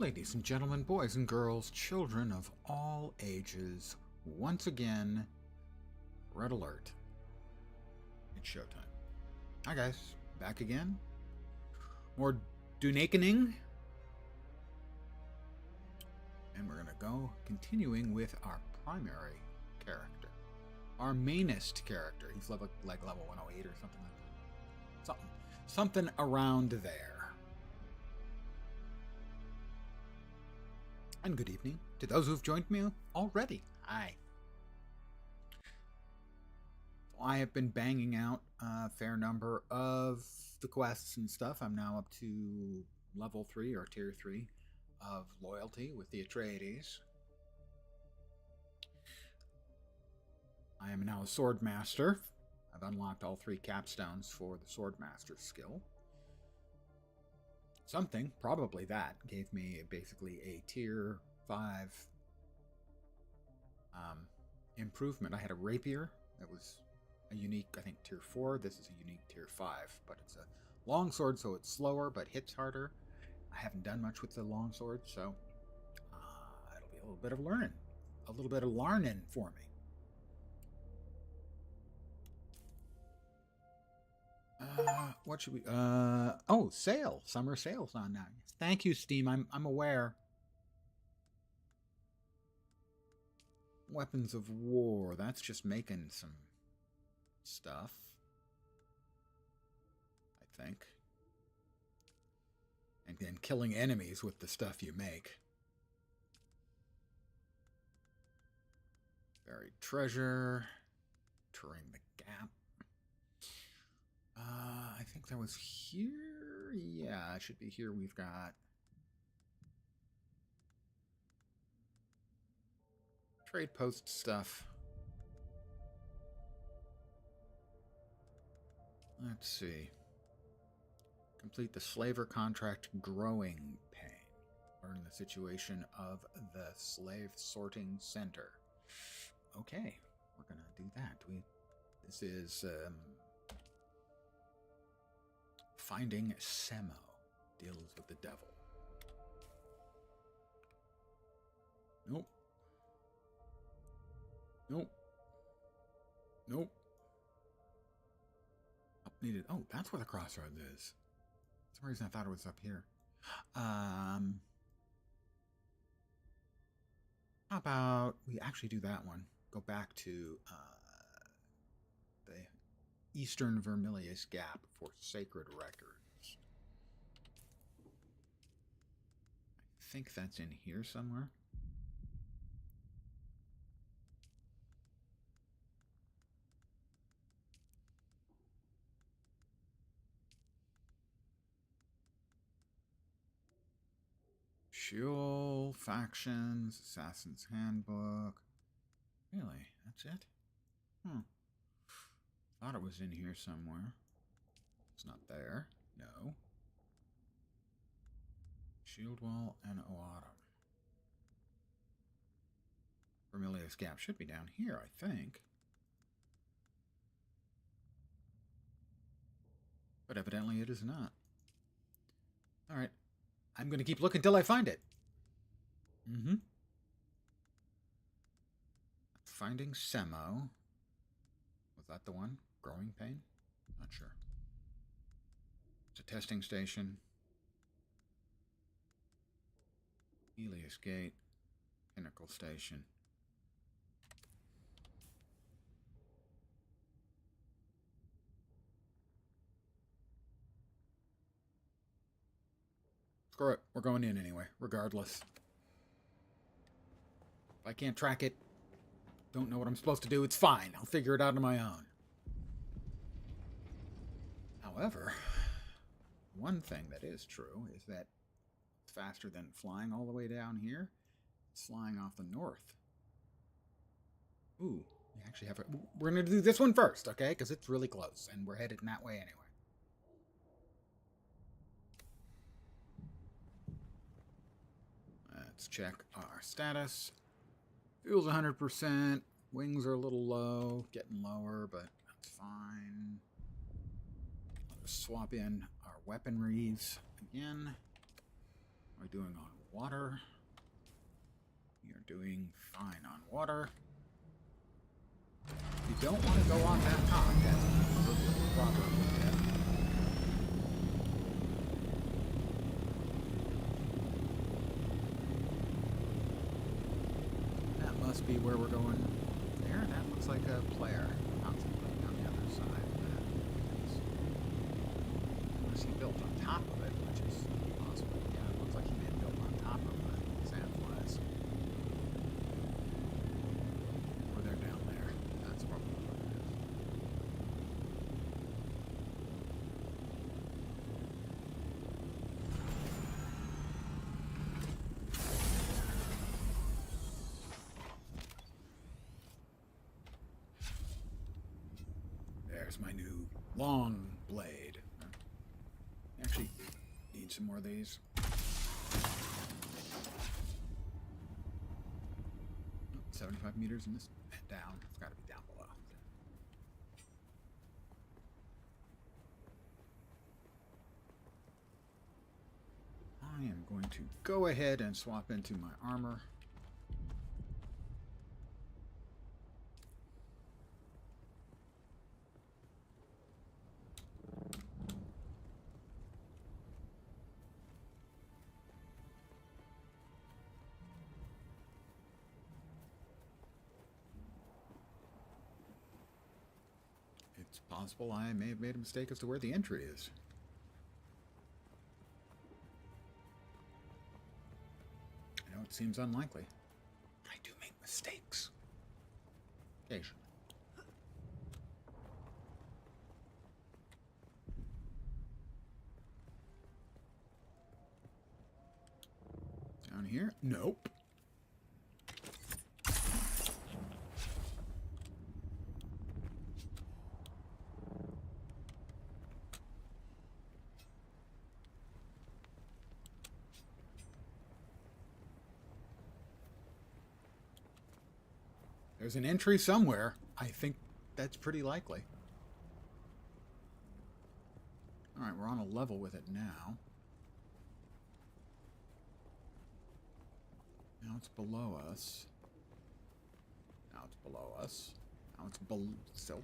Ladies and gentlemen, boys and girls, children of all ages, once again, red alert. It's showtime. Hi guys, back again. More Dunakening. And we're going to go continuing with our primary character. Our mainest character. He's level 108 or something like that. Something around there. And good evening to those who've joined me already. Hi. I have been banging out a fair number of the quests and stuff. I'm now up to level 3 or tier 3 of loyalty with the Atreides. I am now a sword master. I've unlocked all 3 capstones for the sword master skill. Something, probably that, gave me basically a tier 5 improvement. I had a rapier that was a unique, I think, tier 4. This is a unique tier 5, but it's a long sword, so it's slower, but hits harder. I haven't done much with the long sword, so it'll be a little bit of learning. A little bit of learning for me. What should we... oh, sale. Summer sale's on now. Thank you, Steam. I'm aware. Weapons of war. That's just making some stuff, I think. And then killing enemies with the stuff you make. Buried treasure. Touring the gap. I think that was here. Yeah, it should be here. We've got trade post stuff. Let's see. Complete the slaver contract growing pain. Learn the situation of the slave sorting center. Okay, we're gonna do that. This is finding Semo. Deals with the devil. Nope. Nope. Nope. Up needed. Oh, that's where the crossroads is. For some reason I thought it was up here. How about we actually do that one? Go back to the Eastern Vermilius Gap for Sacred Records. I think that's in here somewhere. Sheol, Factions, Assassin's Handbook. Really? That's it? Thought it was in here somewhere. It's not there. No. Shield Wall and Oatum. Vermilius Gap should be down here, I think. But evidently it is not. Alright. I'm going to keep looking till I find it. Finding Semo. Was that the one? Growing pain? Not sure. It's a testing station. Helios Gate. Pinnacle Station. Screw it. We're going in anyway, regardless. If I can't track it, don't know what I'm supposed to do, it's fine. I'll figure it out on my own. However, one thing that is true is that it's faster than flying all the way down here. It's flying off the north. Ooh, we actually have... We're going to do this one first, okay? Because it's really close, and we're headed in that way anyway. Let's check our status. Fuel's 100%. Wings are a little low. Getting lower, but that's fine. Let's swap in our weaponries again. How are we doing on water? We are doing fine on water. You don't want to go on that top. That's a proverb. That must be where we're going there. That looks like a player. Not something on the other side of that. Unless he built on top of it, which is possible. Yeah, it looks like he may have built on top of the sandflies. Or they're down there. That's probably what it is. There's my new long blade. Actually, need some more of these. 75 meters in this down. It's got to be down below. I am going to go ahead and swap into my armor. It's possible I may have made a mistake as to where the entry is. I know it seems unlikely. I do make mistakes. Occasionally. Down here? Nope. There's an entry somewhere. I think that's pretty likely. Alright, we're on a level with it now. Now it's below us. Now it's below us. Now it's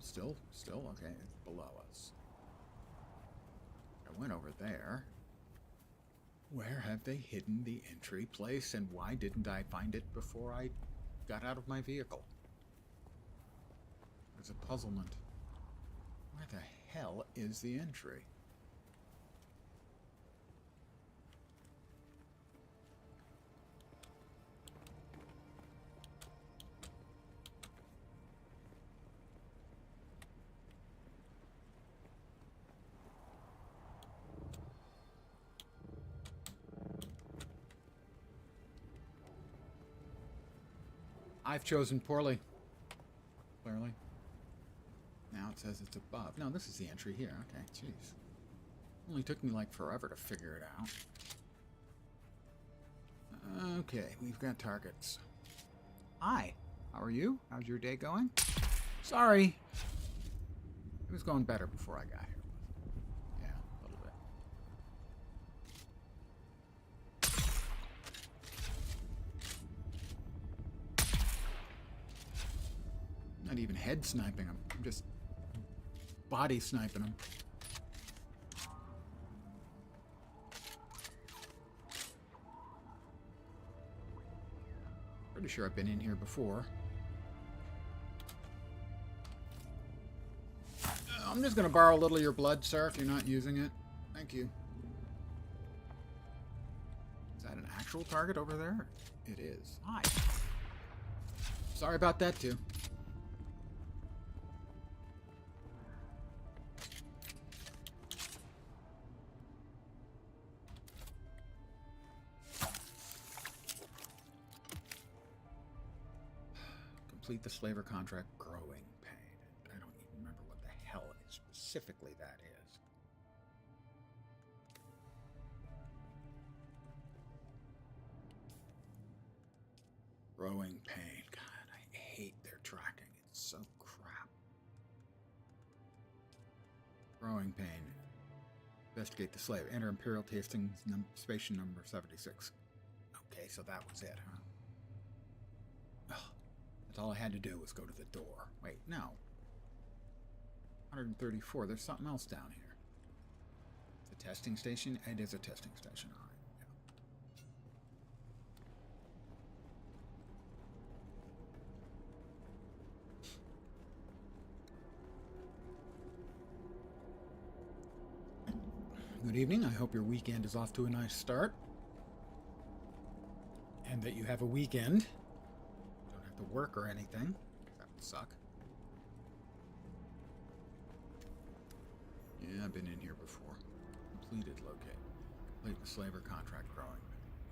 still. Okay, it's below us. I went over there. Where have they hidden the entry place, and why didn't I find it before I got out of my vehicle? There's a puzzlement. Where the hell is the entry? I've chosen poorly. Clearly. Now it says it's above. No, this is the entry here. Okay, jeez. Only took me like forever to figure it out. Okay, we've got targets. Hi, how are you? How's your day going? Sorry. It was going better before I got here. Yeah, a little bit. Not even head sniping them. I'm just body sniping them. Pretty sure I've been in here before. I'm just going to borrow a little of your blood, sir, if you're not using it. Thank you. Is that an actual target over there? It is. Hi. Sorry about that, too. Complete the slaver contract. Growing pain. I don't even remember what the hell specifically that is. Growing pain. God, I hate their tracking. It's so crap. Growing pain. Investigate the slave. Enter Imperial Tasting Station number 76. Okay, so that was it, huh? Oh, that's all I had to do was go to the door. Wait, no. 134. There's something else down here. The testing station? It is a testing station, all right. Good evening. I hope your weekend is off to a nice start. And that you have a weekend. Don't have to work or anything. That would suck. Yeah, I've been in here before. Completed locate. Late slaver contract growing.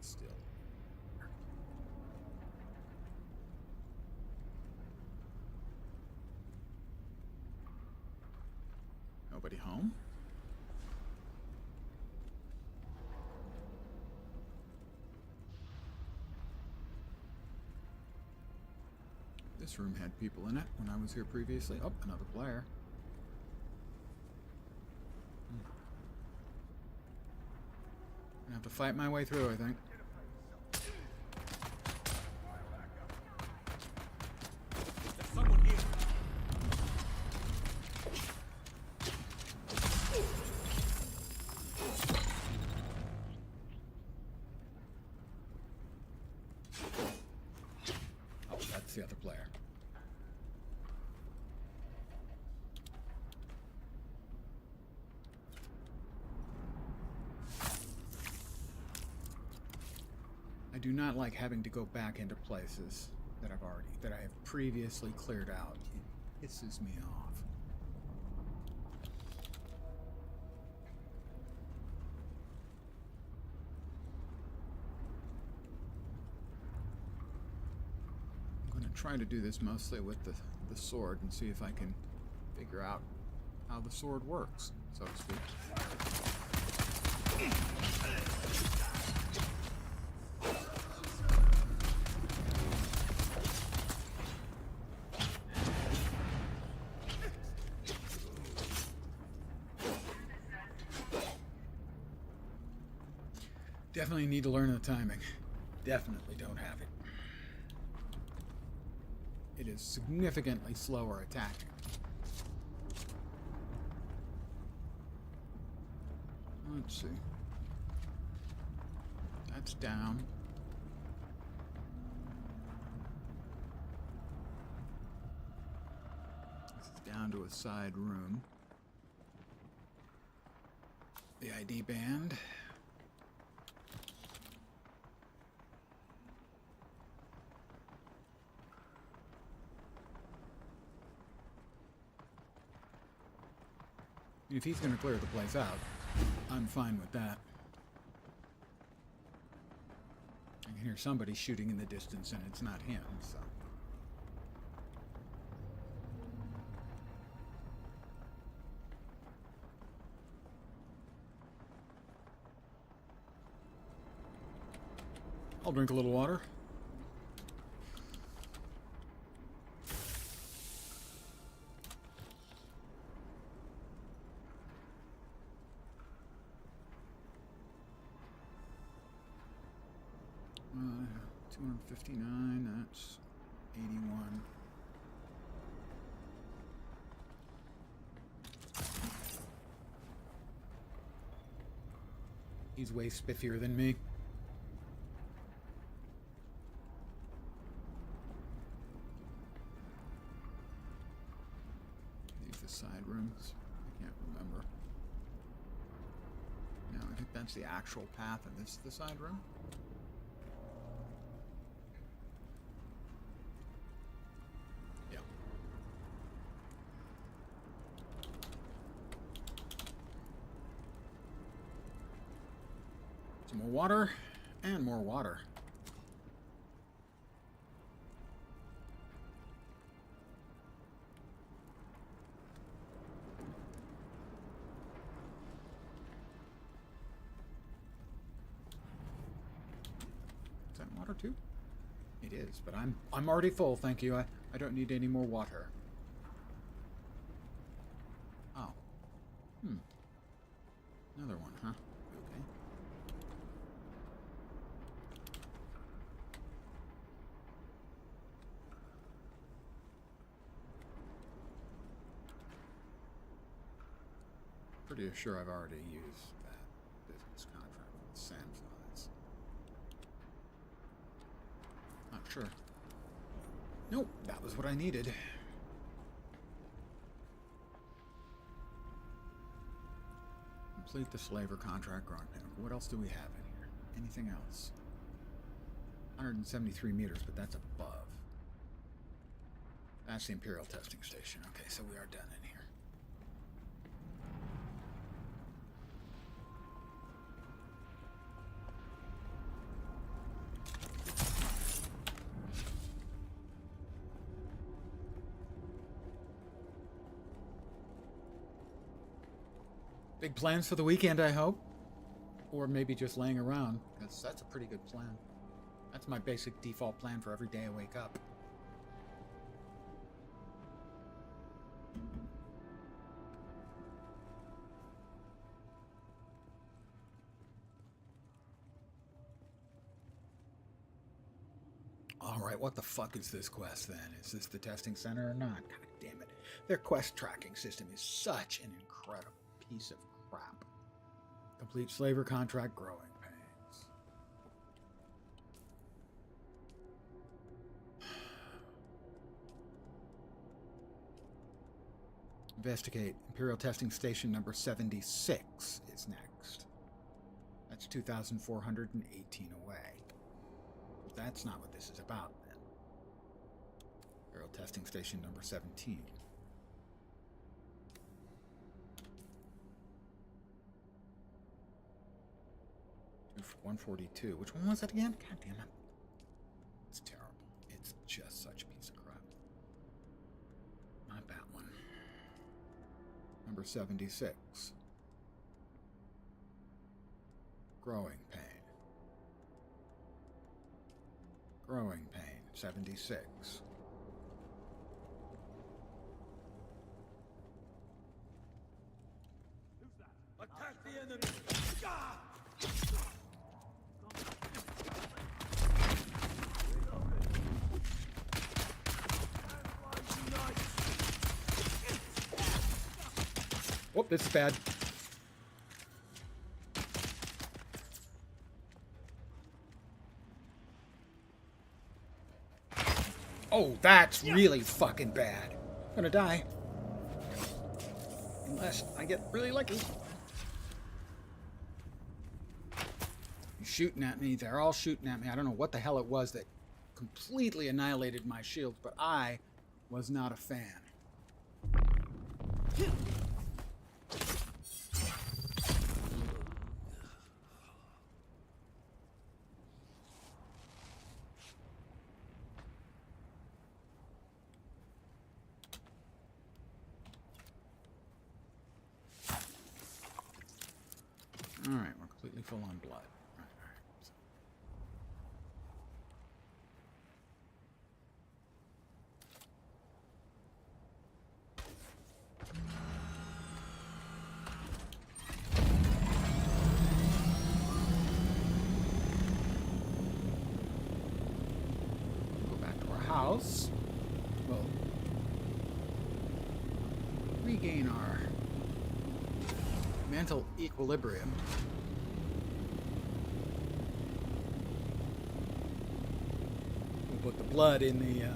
Still. Nobody home? This room had people in it when I was here previously. Oh, another player. I'm gonna have to fight my way through, I think. There's someone here. Oh, that's the other player. I do not like having to go back into places that I have previously cleared out. It pisses me off. I'm going to try to do this mostly with the sword and see if I can figure out how the sword works, so to speak. Definitely need to learn the timing. Definitely don't have it. It is significantly slower attacking. Let's see. That's down. This is down to a side room. The ID band. If he's going to clear the place out, I'm fine with that. I can hear somebody shooting in the distance, and it's not him, so. I'll drink a little water. Uh, 259, that's 81. He's way spiffier than me. These are the side rooms. I can't remember. No, I think that's the actual path, and this is the side room. More water, and more water. Is that water too? It is, but I'm already full, thank you. I don't need any more water. Oh. Another one, huh? Okay. Pretty sure I've already used that business contract with Samsung. Not sure. Nope, that was what I needed. Complete the slaver contract growing pain. What else do we have in here? Anything else? 173 meters, but that's above. That's the Imperial testing station. Okay, so we are done in here. Big plans for the weekend, I hope. Or maybe just laying around, because that's a pretty good plan. That's my basic default plan for every day I wake up. Alright, what the fuck is this quest then? Is this the testing center or not? God damn it. Their quest tracking system is such an incredible piece of crap. Complete slaver contract growing pains. Investigate. Imperial testing station number 76 is next. That's 2,418 away. That's not what this is about, then. Imperial testing station number 17. 142. Which one was that again? God damn it. It's terrible. It's just such a piece of crap. Not that one. Number 76. Growing pain. Growing pain. 76. Attack the enemy! Ah! Whoop, this is bad. Oh, that's really fucking bad. I'm gonna die. Unless I get really lucky. He's shooting at me. They're all shooting at me. I don't know what the hell it was that completely annihilated my shields, but I was not a fan. Alright, we're completely full on blood. Go back to our house. We'll regain our mental equilibrium. We'll put the blood in the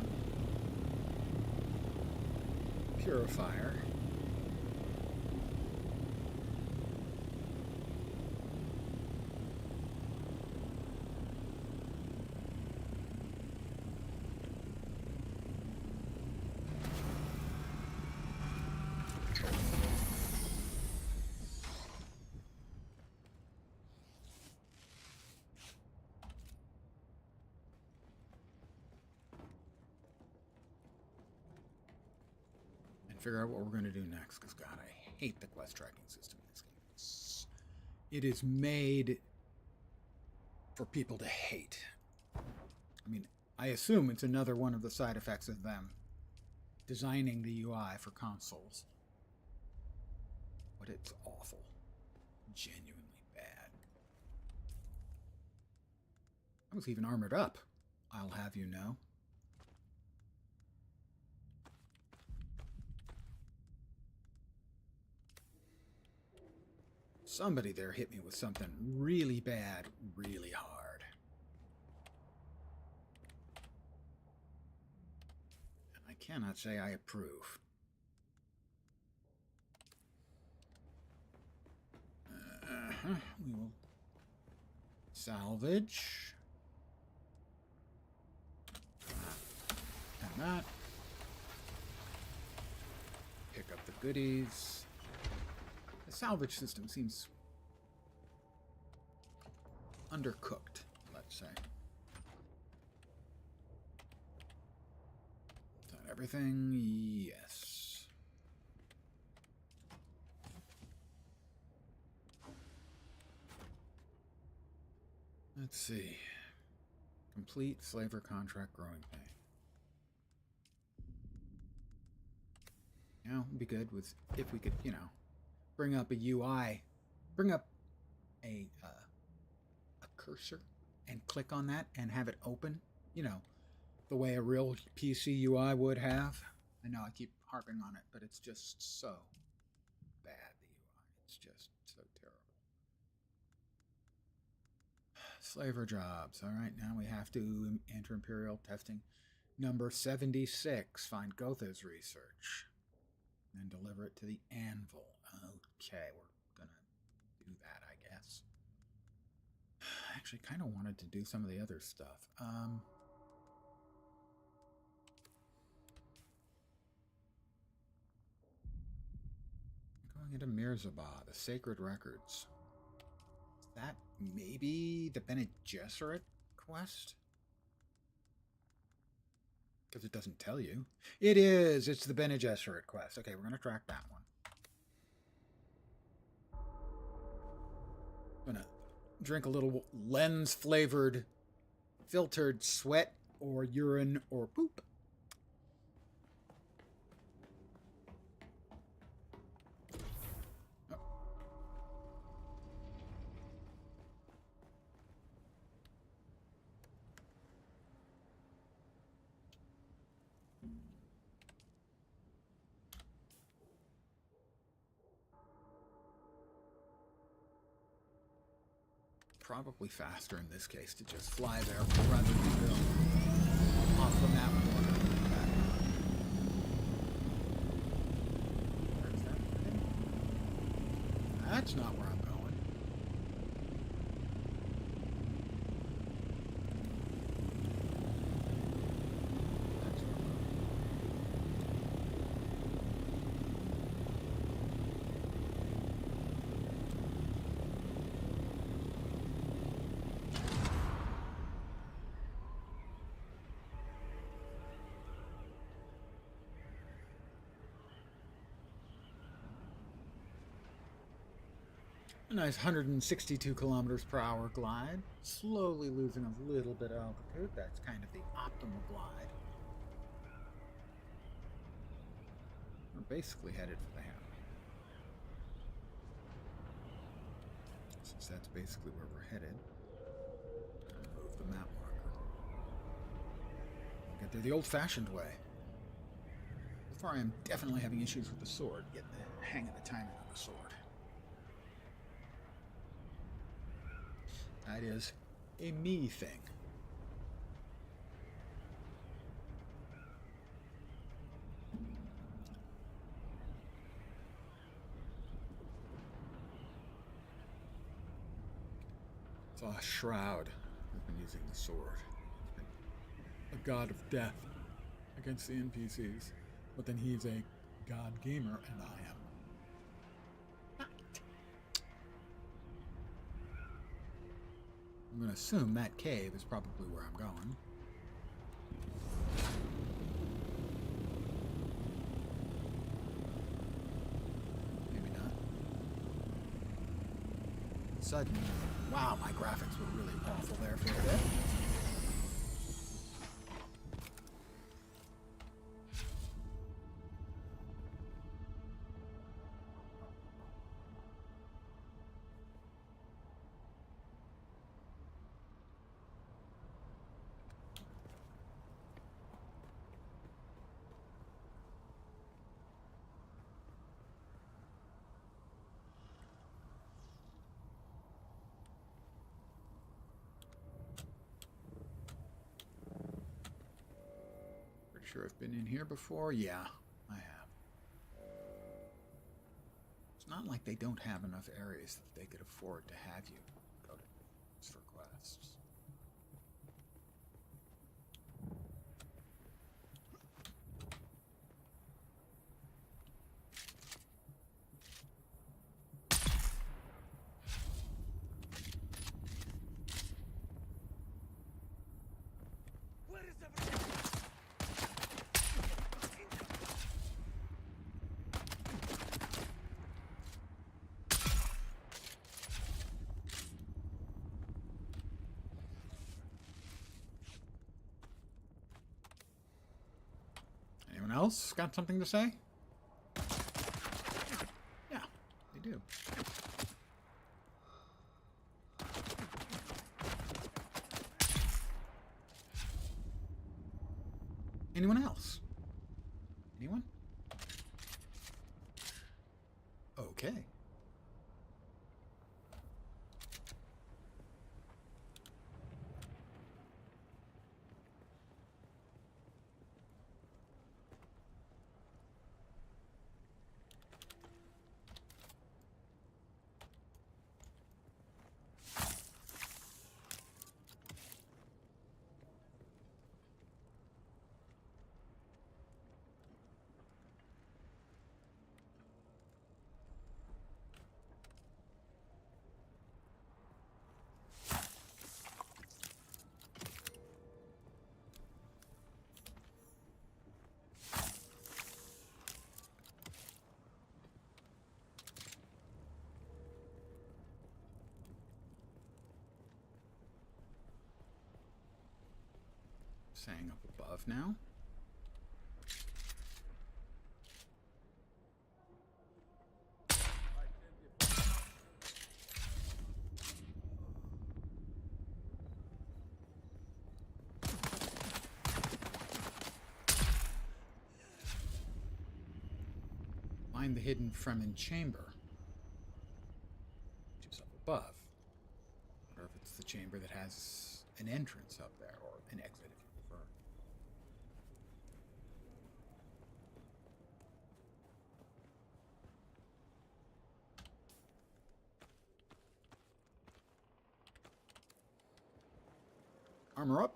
purifier. Figure out what we're going to do next, because God, I hate the quest tracking system in this game. It is made for people to hate. I mean, I assume it's another one of the side effects of them designing the UI for consoles. But it's awful. genuinely bad. I was even armored up, I'll have you know. Somebody there hit me with something really bad, really hard. And I cannot say I approve. We will salvage. And that. Pick up the goodies. The salvage system seems undercooked, let's say. Is that everything? Yes. Let's see. Complete flavor contract growing pain. You know, it'd be good with if we could, you know, bring up a UI, bring up a cursor and click on that and have it open, you know, the way a real PC UI would have. I know I keep harping on it, but it's just so bad, the UI. It's just so terrible. Slaver jobs. All right, now we have to enter Imperial testing number 76. Find Gotha's research. And deliver it to the anvil. Okay, we're gonna do that, I guess. I actually kind of wanted to do some of the other stuff. Going into Mirzabah, the Sacred Records. Is that maybe the Bene Gesserit quest? Because it doesn't tell you. It is! It's the Bene Gesserit quest. Okay, we're going to track that one. I'm going to drink a little lens-flavored, filtered sweat or urine or poop. Probably faster in this case to just fly there rather than go off the map border. Where's that thing? That's not where I'm going. That's where I'm going. A nice 162 kilometers per hour glide, slowly losing a little bit of altitude. That's kind of the optimal glide. We're basically headed for the hammer. Since that's basically where we're headed, move the map marker. Get there the old-fashioned way. So far I am definitely having issues with the sword, getting the hang of the timing of the sword. That is a me thing. It's a shroud. I've been using the sword. A god of death against the NPCs. But then he's a god gamer, and I am. I'm going to assume that cave is probably where I'm going. Maybe not. Sudden. Wow, my graphics were really awful there for a bit. Sure I've been in here before? Yeah, I have. It's not like they don't have enough areas that they could afford to have you go to for quests. Where is everyone? Anyone else got something to say? Yeah, they do. Anyone else? Anyone? Okay. Saying up above now. Find the hidden Fremen chamber, which is up above. I wonder if it's the chamber that has an entrance up there, or an exit if you prefer. Armor up.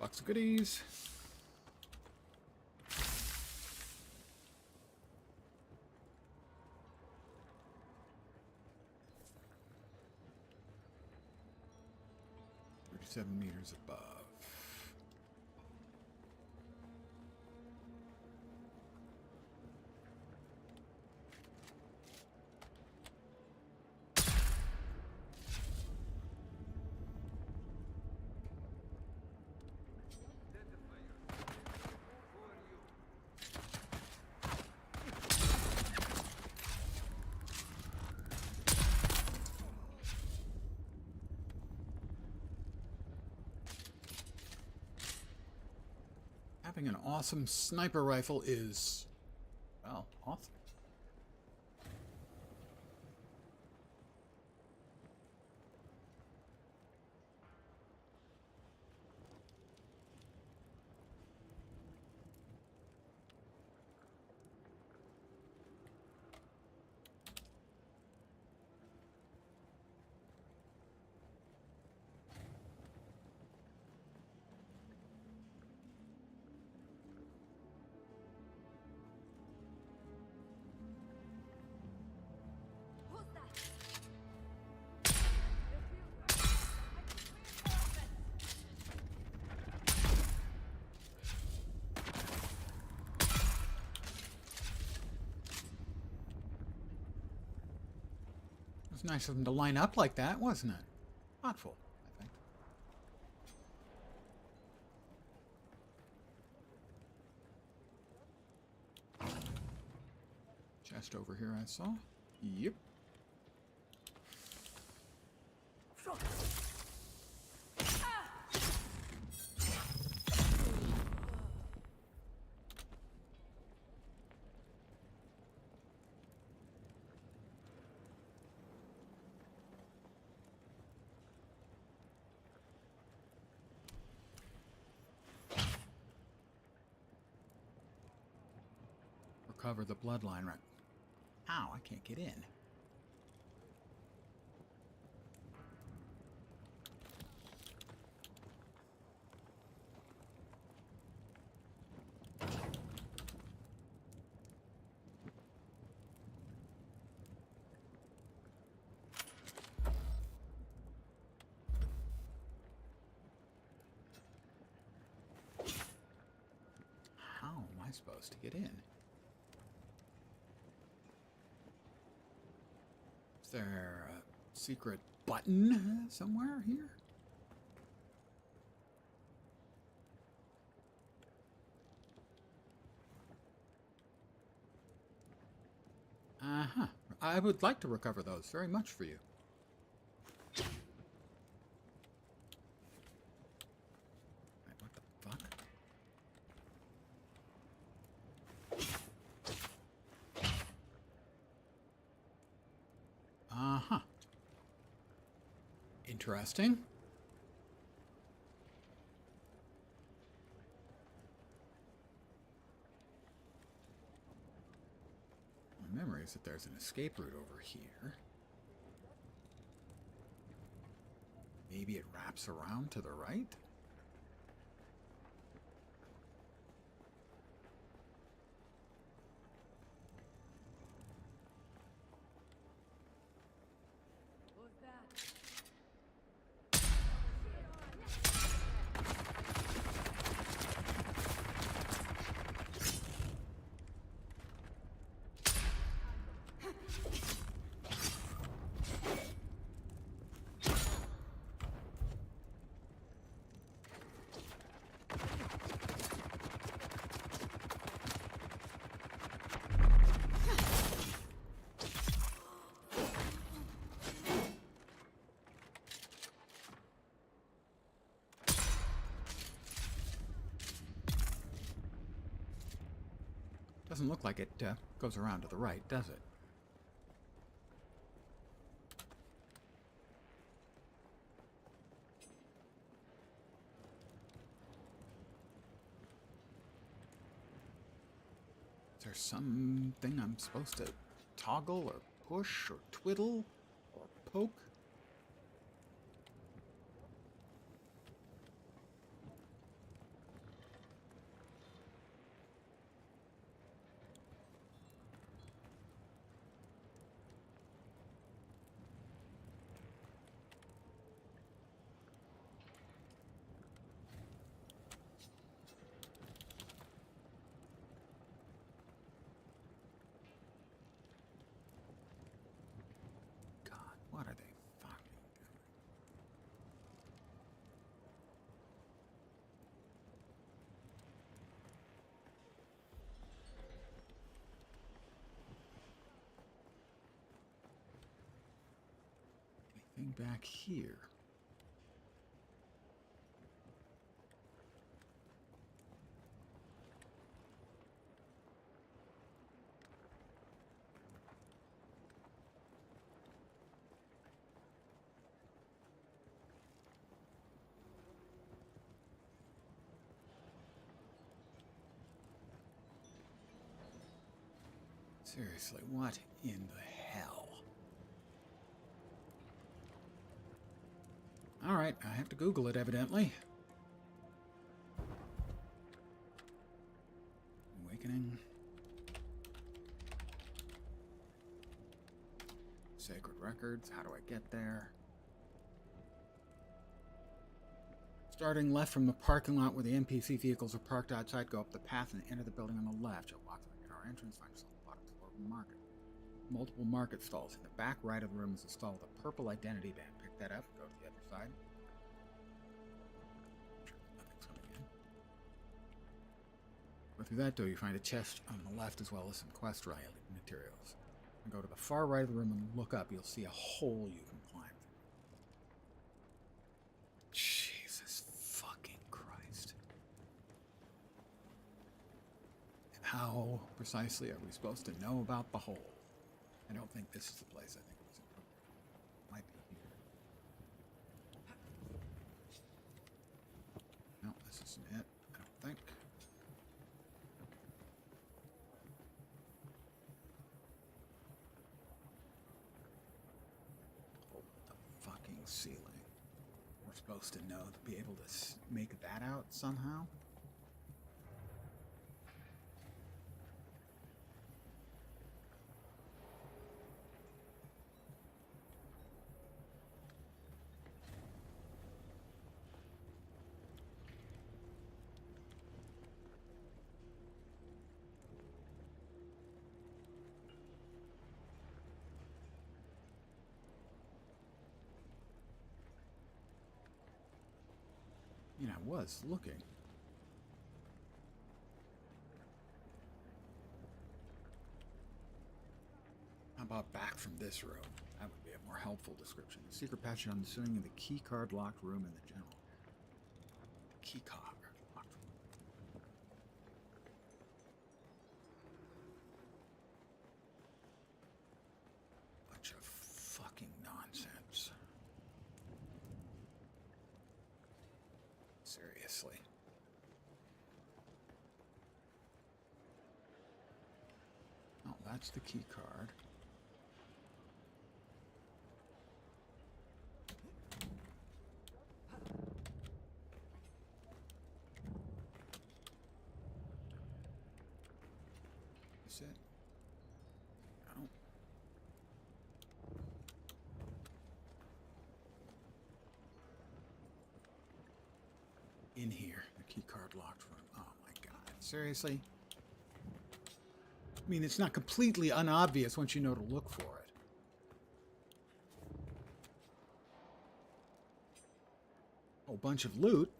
Box of goodies. $37 meters above. Having an awesome sniper rifle is, well, awesome. was nice of them to line up like that, wasn't it? Thoughtful, I think. Chest over here, I saw. Yep. Recover the bloodline, right? Ow, I can't get in. How am I supposed to get in? Is there a secret button somewhere here? Uh-huh. I would like to recover those very much for you. Wait, what the fuck? Uh-huh. Interesting. My memory is that there's an escape route over here. Maybe it wraps around to the right? Who's that? Doesn't look like it goes around to the right, does it? Is there something I'm supposed to toggle or push or twiddle or poke? What are they fucking doing? Anything back here? Seriously, what in the hell? Alright, I have to Google it, evidently. Awakening. Sacred records, how do I get there? Starting left from the parking lot where the NPC vehicles are parked outside, go up the path and enter the building on the left. You'll walk through our entrance, find yourself at the bottom floor of the market. multiple market stalls. In the back right of the room is a stall with a purple identity band. Pick that up, go to the other side. Nothing's coming in. Go through that door, you find a chest on the left as well as some quest materials. And go to the far right of the room and look up. You'll see a hole you can climb through. Jesus fucking Christ. And how precisely are we supposed to know about the hole? I don't think this is the place. I think it was in might be here. No, this isn't it. I don't think. Oh, the fucking ceiling. We're supposed to know to be able to make that out somehow. You know, I was looking. How about back from this room? That would be a more helpful description. The secret passage on the ceiling in the key card locked room in the general. Key card locked room. Bunch of fucking nonsense. Seriously. Oh, that's the key card. Is it? No. In here, the key card locked room. Oh my god. Seriously? I mean, it's not completely unobvious once you know to look for it. Whole bunch of loot.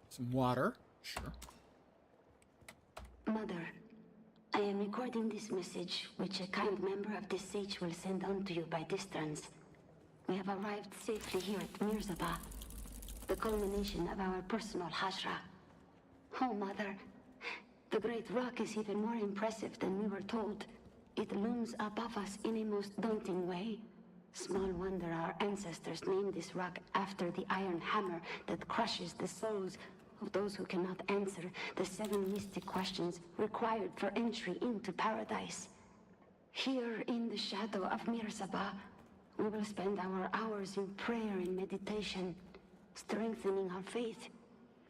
Some water. Sure. Mother, I am recording this message, which a kind member of the Sage will send on to you by distance. We have arrived safely here at Mirzaba, the culmination of our personal hajra. Oh, Mother, the great rock is even more impressive than we were told. It looms above us in a most daunting way. Small wonder our ancestors named this rock after the iron hammer that crushes the souls of those who cannot answer the 7 mystic questions required for entry into paradise. Here in the shadow of Mirzaba, we will spend our hours in prayer and meditation, strengthening our faith.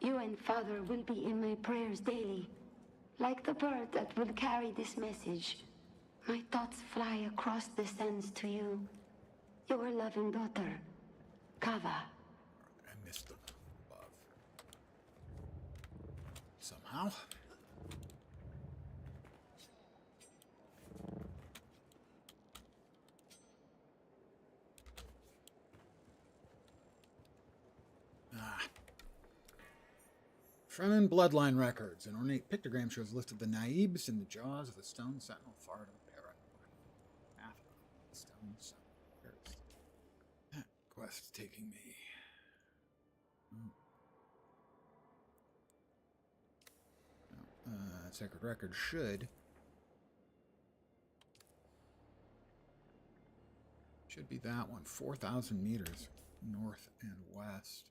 You and Father will be in my prayers daily. Like the bird that will carry this message, my thoughts fly across the sands to you. Your loving daughter, Kava. I missed the above. Somehow. Fremen bloodline records. An ornate pictogram shows listed the Naibs in the jaws of the stone sentinel far to the Paran. Path of the stone sentinel. Where is that quest taking me? Sacred record should be that one. 4,000 meters north and west.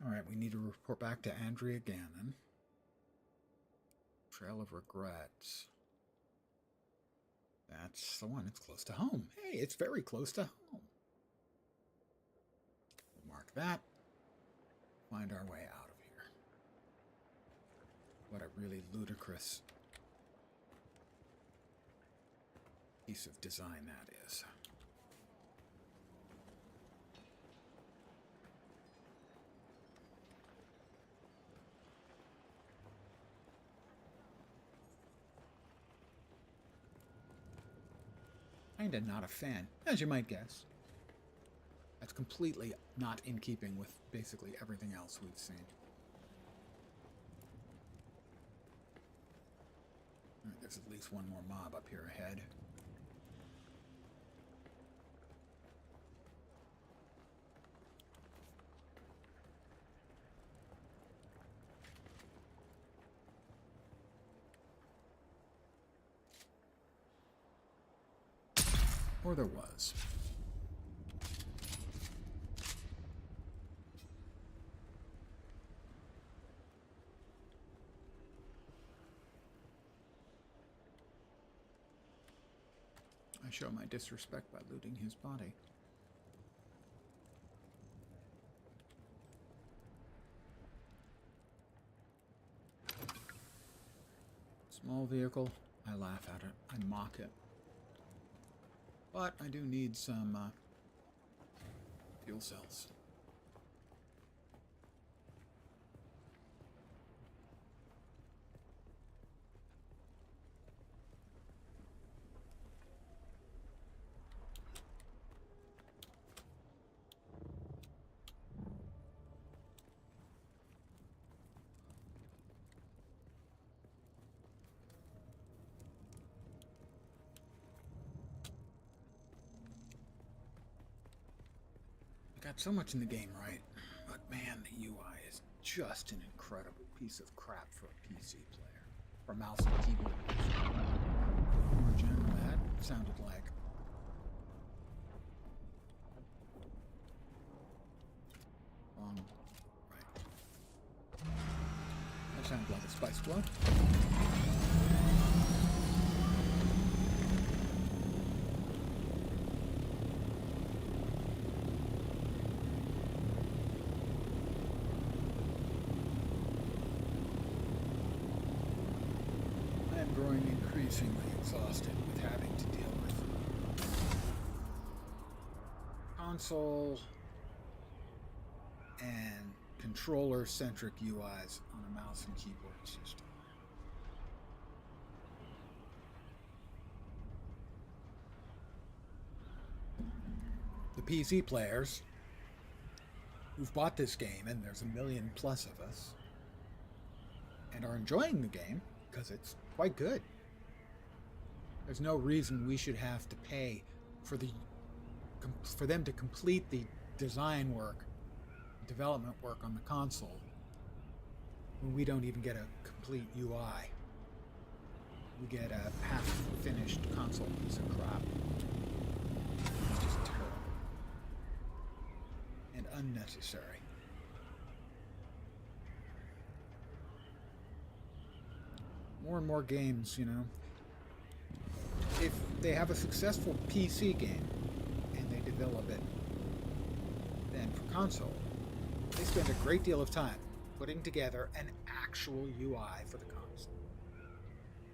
All right, we need to report back to Andrea Gannon. Trail of Regrets. That's the one. It's close to home. Hey, it's very close to home. We'll mark that. Find our way out of here. What a really ludicrous piece of design that is. Kinda not a fan, as you might guess. That's completely not in keeping with basically everything else we've seen. Alright, there's at least one more mob up here ahead. Or there was. I show my disrespect by looting his body. Small vehicle, I laugh at it, I mock it. But I do need some fuel cells. Got so much in the game right, but man, the UI is just an incredible piece of crap for a PC player. For mouse and keyboard. More general, that sounded like. Right. That sounds like a Spice Blood. Growing increasingly exhausted with having to deal with console and controller-centric UIs on a mouse and keyboard system. The PC players who've bought this game, and there's a million plus of us, and are enjoying the game because it's quite good. There's no reason we should have to pay for them to complete the design work, development work on the console when we don't even get a complete UI. We get a half-finished console piece of crap. It's just terrible. And unnecessary. More and more games, you know, if they have a successful PC game and they develop it then for console, they spend a great deal of time putting together an actual UI for the console.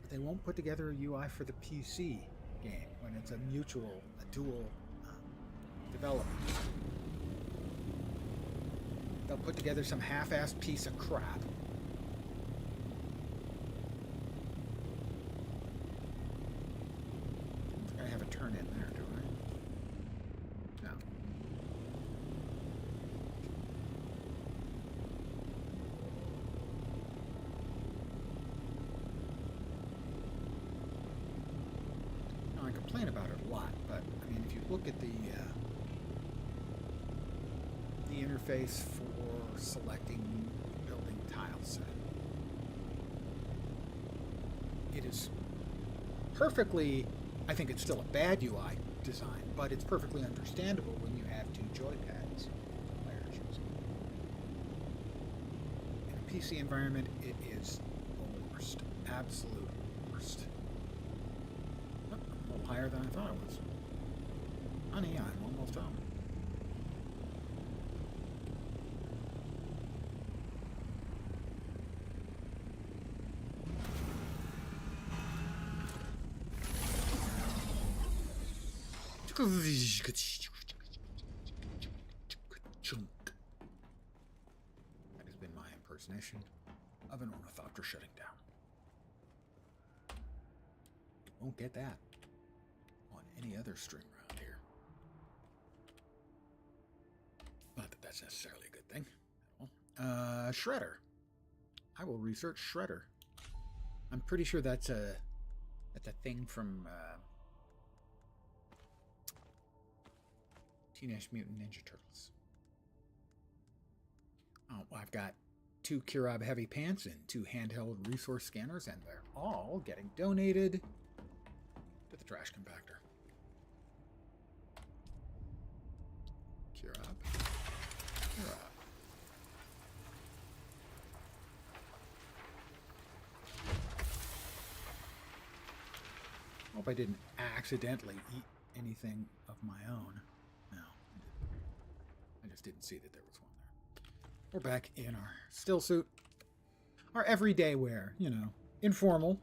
But they won't put together a UI for the PC game when it's a dual development. They'll put together some half-assed piece of crap. I have a turn in there, do I? No. Now, I complain about it a lot, but I mean, if you look at the interface for selecting building tile set, it is perfectly. I think it's still a bad UI design, but it's perfectly understandable when you have two joypads players using. In a PC environment, it is the worst. Absolute worst. Oh, a little higher than I thought it was. Honey, I'm almost home. That has been my impersonation of an ornithopter shutting down. You won't get that on any other string around here. Not that that's necessarily a good thing. Shredder. I will research Shredder. I'm pretty sure that's a thing from Teenage Mutant Ninja Turtles. Oh, I've got 2 Kirab heavy pants and 2 handheld resource scanners, and they're all getting donated to the trash compactor. Kirab. Hope I didn't accidentally eat anything of my own. No, I didn't. I just didn't see that there was one there. We're back in our still suit. Our everyday wear, you know, informal.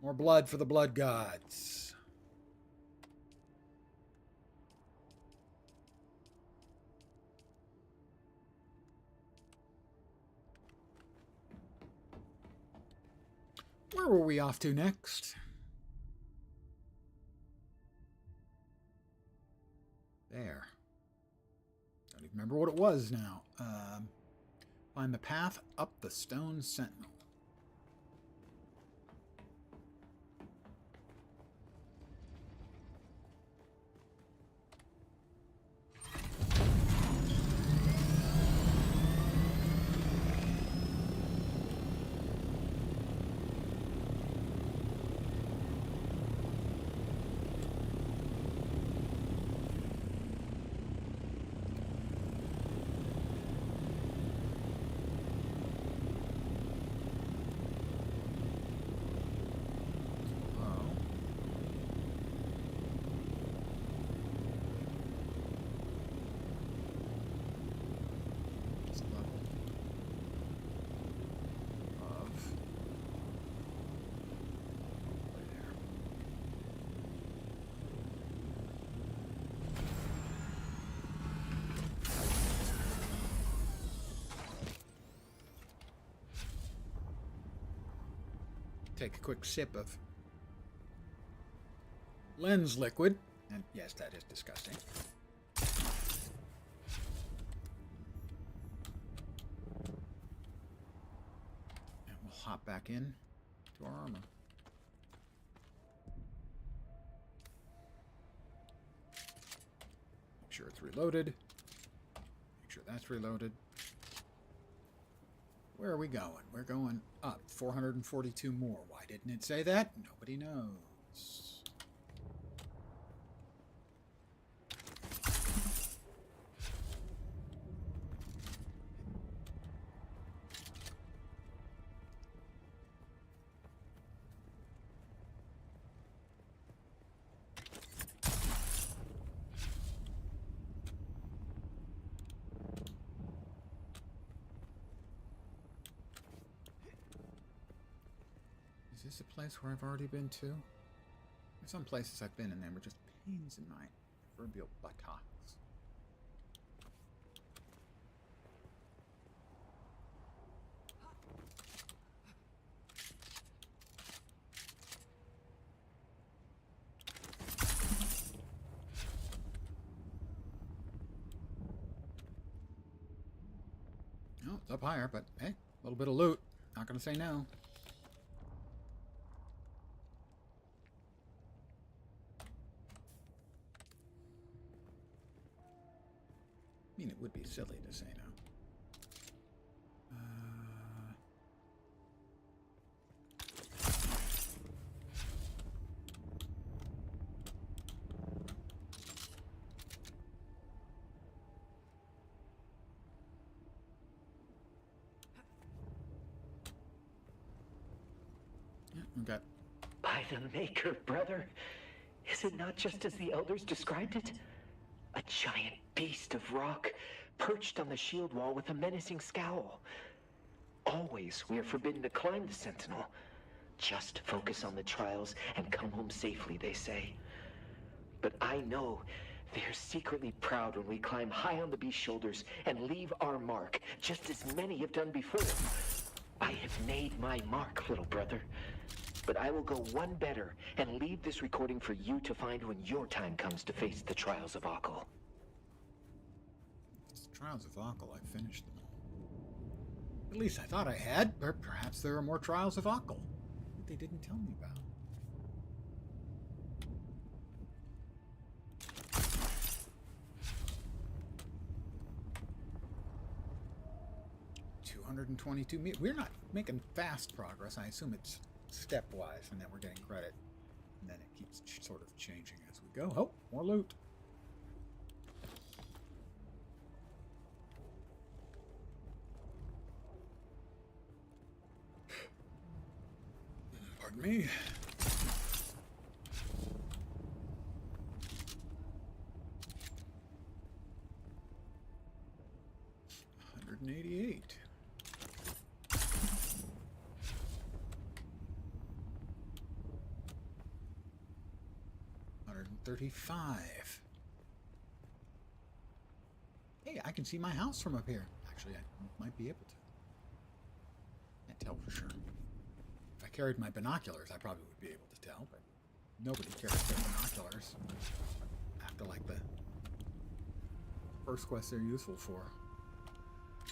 More blood for the blood gods. Where were we off to next? There. Don't even remember what it was now. Find the path up the Stone Sentinel. Take a quick sip of lens liquid. And yes, that is disgusting. And we'll hop back in to our armor. Make sure it's reloaded. Make sure that's reloaded. Where are we going? We're going up 442 more. Why didn't it say that? Nobody knows. Is this a place where I've already been to? There's some places I've been and they were just pains in my proverbial buttocks. Oh, it's up higher, but hey, a little bit of loot. Not gonna say no. I mean, it would be silly to say no. Yeah, we got. By the Maker, brother. Is it not just as the elders described it? A giant beast of rock, perched on the shield wall with a menacing scowl. Always we are forbidden to climb the Sentinel. Just focus on the trials and come home safely, they say. But I know they are secretly proud when we climb high on the beast's shoulders and leave our mark, just as many have done before. I have made my mark, little brother. But I will go one better and leave this recording for you to find when your time comes to face the trials of Akal. The Trials of Akal, I finished them all. At least I thought I had, or perhaps there are more Trials of Akal that they didn't tell me about. $222 We're not making fast progress. I assume it's stepwise, and then we're getting credit. And then it keeps sort of changing as we go. Oh, more loot. Pardon me. $188. $135. Hey, I can see my house from up here. Actually, I might be able to. Can't tell for sure. If I carried my binoculars, I probably would be able to tell, but nobody carries their binoculars after, like, the first quest they're useful for.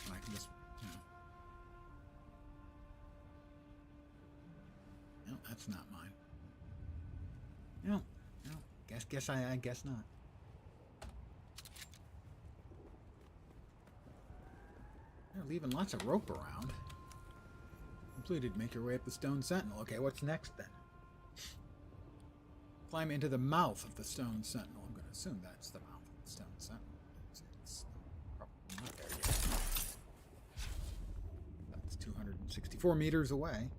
And I can just, No, that's not mine. No. I guess not. They're leaving lots of rope around. Completed. Make your way up the Stone Sentinel. Okay, what's next then? Climb into the mouth of the Stone Sentinel. I'm going to assume that's the mouth of the Stone Sentinel. It's probably not there yet. That's 264 meters away.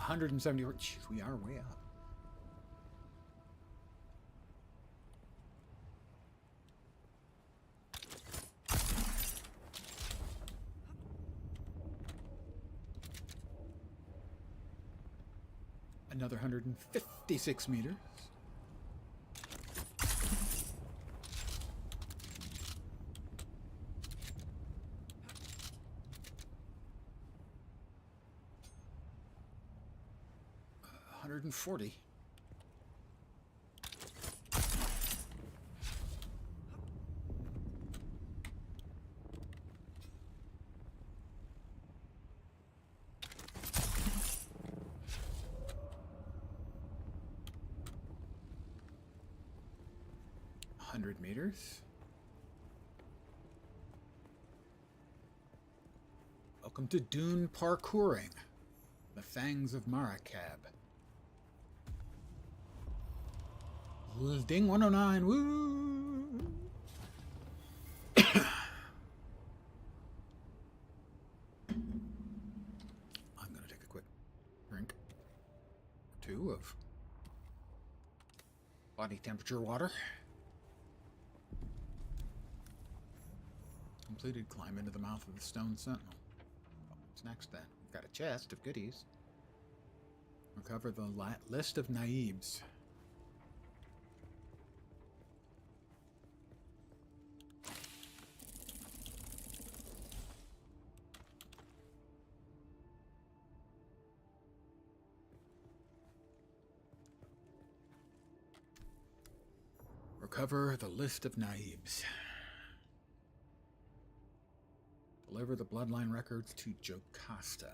$170. Jeez, we are way up. Another 156 meters. $140. $100. Welcome to Dune parkouring. The Fangs of Marakab. Ding 109, woo! I'm gonna take a quick drink or two of body temperature water. Completed. Climb into the mouth of the Stone Sentinel. What's next then? We've got a chest of goodies. Recover the list of naibs. Recover the list of naibs. Deliver the bloodline records to Jocasta.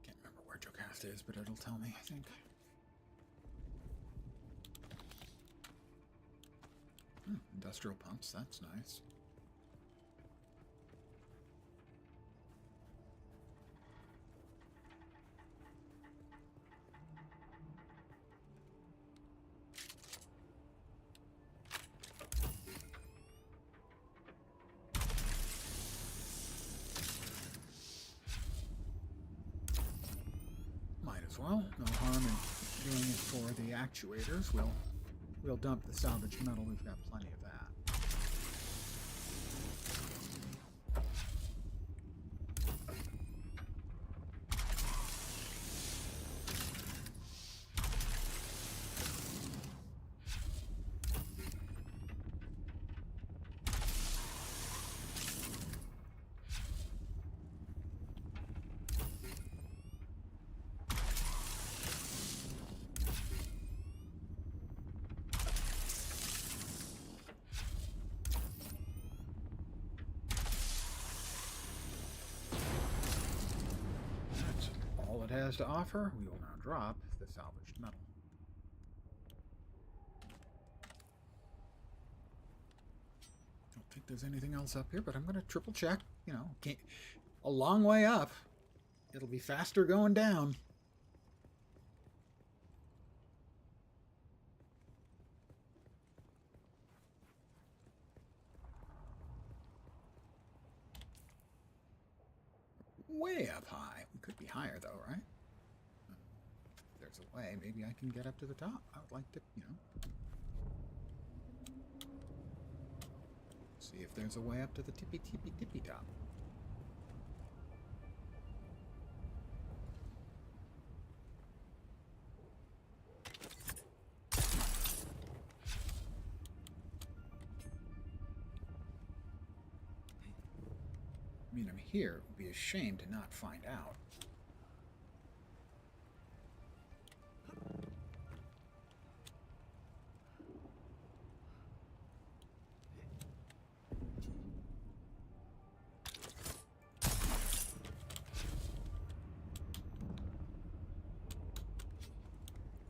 Can't remember where Jocasta is, but it'll tell me, I think. Industrial pumps, that's nice. Well, no harm in doing it for the actuators. We'll dump the salvaged metal. We've got plenty of that. All it has to offer. We will now drop the salvaged metal. I don't think there's anything else up here, but I'm going to triple check. You know, a long way up. It'll be faster going down. Way up high. We could be higher, though, right? If there's a way, maybe I can get up to the top. I would like to, see if there's a way up to the tippy top. I mean, I'm here. It would be a shame to not find out.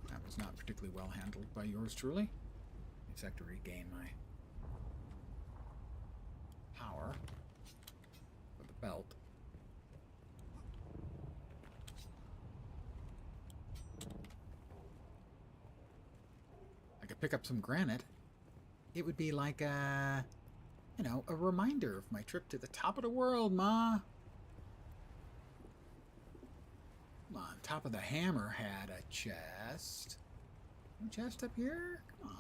That was not particularly well handled by yours truly. I just have to regain my power. Belt. I could pick up some granite. It would be like a reminder of my trip to the top of the world, Ma. Come on, top of the hammer had a chest. No chest up here? Come on.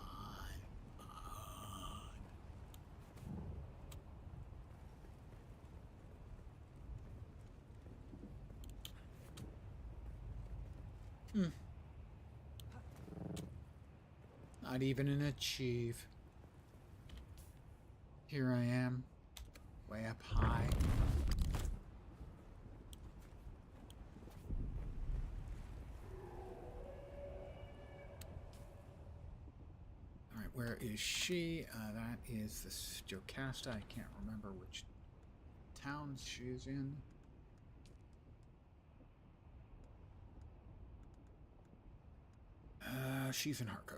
Not even an achieve. Here I am, way up high. Alright, where is she? That is the Jocasta. I can't remember which town she's in. She's in Harco.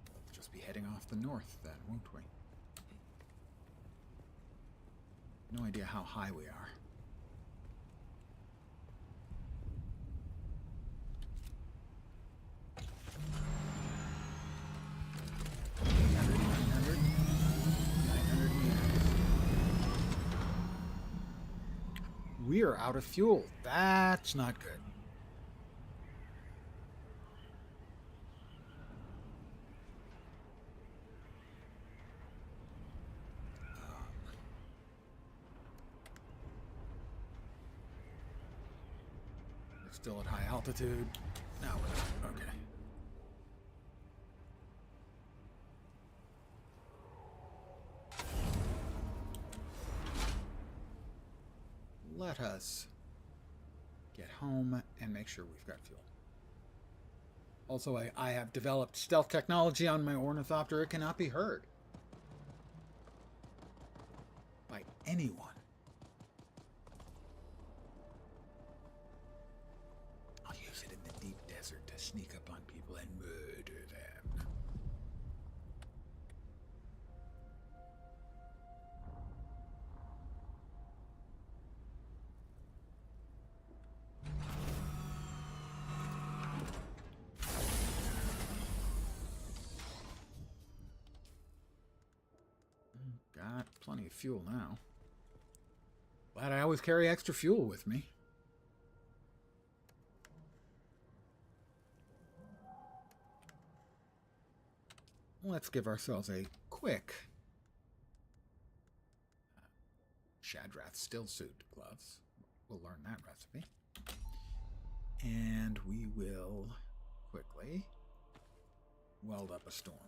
We'll just be heading off the north then, won't we? No idea how high we are. We are out of fuel. That's not good. We're still at high altitude. No, we're not. Okay. Let us get home and make sure we've got fuel. Also, I have developed stealth technology on my ornithopter. It cannot be heard by anyone. I'll use it in the deep desert to sneak up on people and murder them. Got plenty of fuel now. Glad I always carry extra fuel with me. Let's give ourselves a quick Shadrath still suit gloves. We'll learn that recipe. And we will quickly weld up a storm.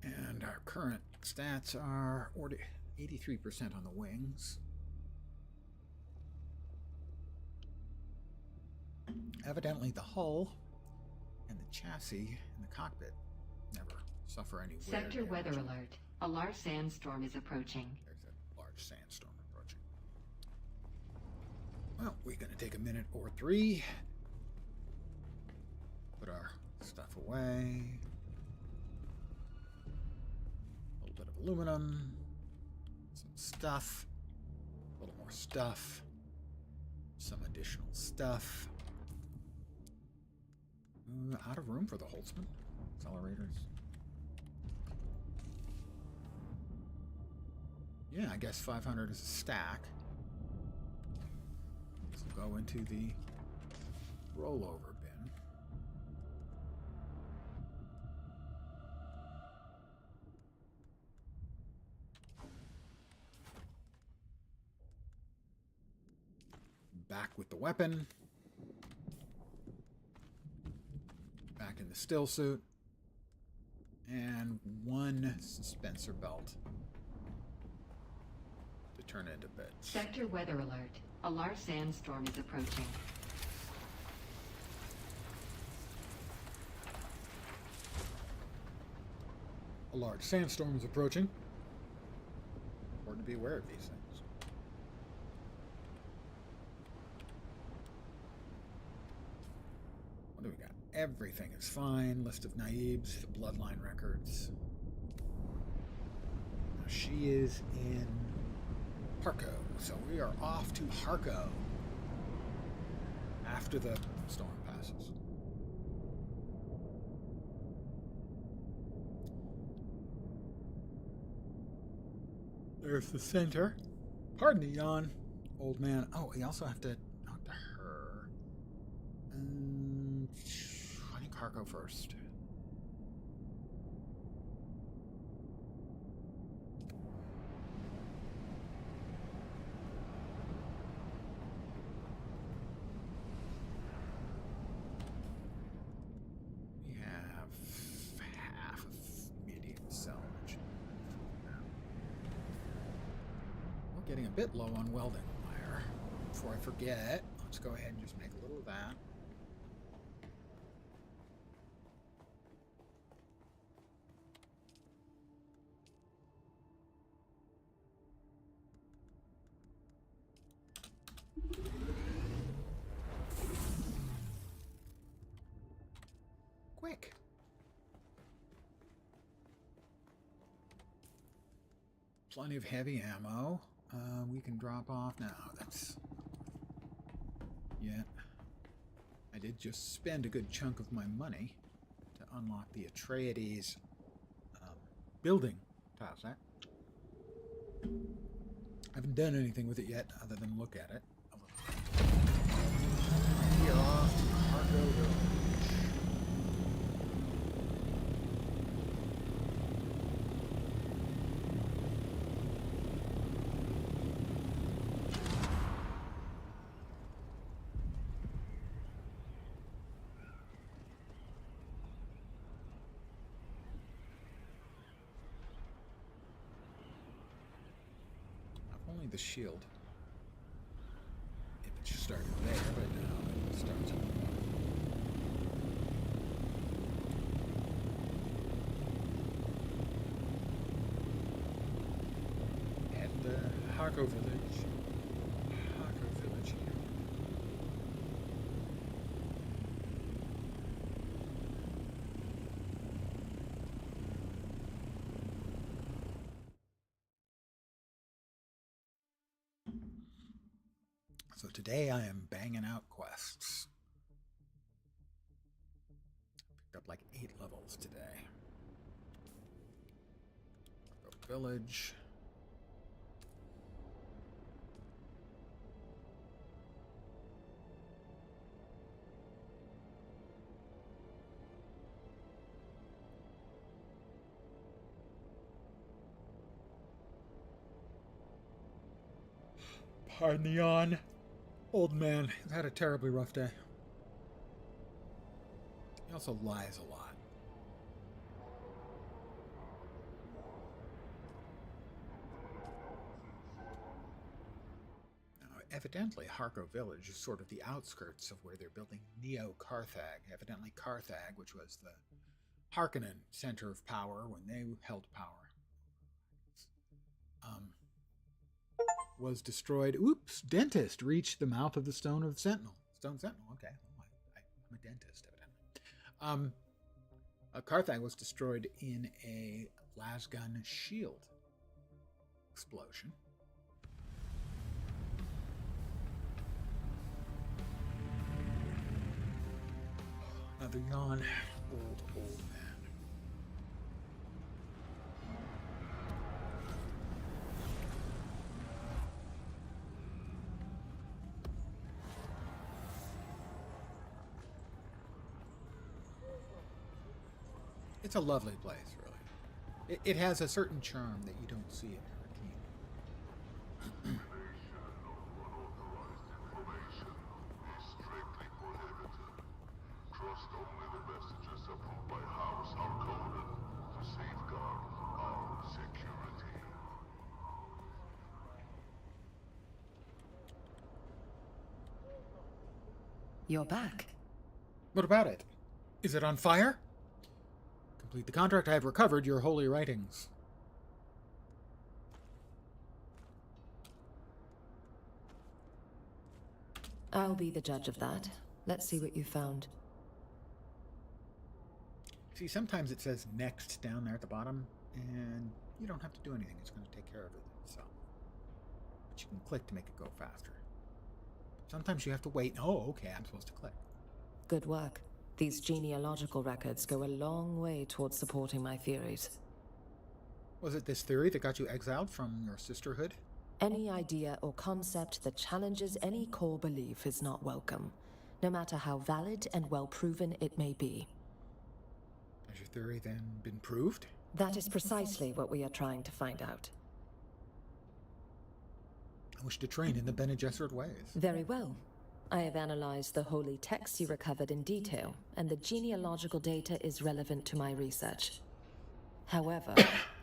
And our current stats are 83% on the wings. Evidently the hull and the chassis and the cockpit never suffer any wear Sector damage. weather alert. A large sandstorm is approaching. There's a large sandstorm approaching. Well, we're going to take a minute or three. Put our stuff away. A little bit of aluminum. Some stuff. A little more stuff. Some additional stuff. Out of room for the Holtzman. Accelerators. Yeah, I guess 500 is a stack. This will go into the rollover bin. Back with the weapon. Back in the still suit. And one suspensor belt to turn into bits. Sector weather alert. A large sandstorm is approaching. A large sandstorm is approaching. Important to be aware of these things. What do we got? Everything is fine. List of naibs, the bloodline records. Now she is in Harco, so we are off to Harco after the storm passes. There's the center. Pardon the yawn, old man. Oh, we also have to talk to her. I think Harco first. We have half of medium salvage. We're getting a bit low on welding wire. Before I forget, let's go ahead and just make a little of that. Quick. Plenty of heavy ammo. We can drop off now. That's... Yeah. I did just spend a good chunk of my money to unlock the Atreides building tile set. I haven't done anything with it yet other than look at it. We are off to Harco Village. Only the shield. If it just started there, but now it starts at the bottom. At the Harco village. So today I am banging out quests. Picked up like 8 levels today. Village. Pardon the yawn. Old man has had a terribly rough day. He also lies a lot. Now, evidently, Harko Village is sort of the outskirts of where they're building Neo-Carthag. Evidently, Carthag, which was the Harkonnen center of power when they held power, was destroyed. Oops, dentist reached the mouth of the Stone Sentinel. Okay. Well, I'm a dentist, evidently. Carthag was destroyed in a lasgun shield explosion. Another yawn. Old man. It's a lovely place, really. It has a certain charm that you don't see in Hurricane. Trust only the messages approved by House Harkonnen to safeguard our security. You're back. What about it? Is it on fire? Complete the contract. I have recovered your holy writings. I'll be the judge of that. Let's see what you found. See, sometimes it says next down there at the bottom, and you don't have to do anything. It's going to take care of it itself. But you can click to make it go faster. Sometimes you have to wait. Oh, okay, I'm supposed to click. Good work. These genealogical records go a long way towards supporting my theories. Was it this theory that got you exiled from your sisterhood? Any idea or concept that challenges any core belief is not welcome, no matter how valid and well-proven it may be. Has your theory then been proved? That is precisely what we are trying to find out. I wish to train in the Bene Gesserit ways. Very well. I have analyzed the holy texts you recovered in detail, and the genealogical data is relevant to my research. However,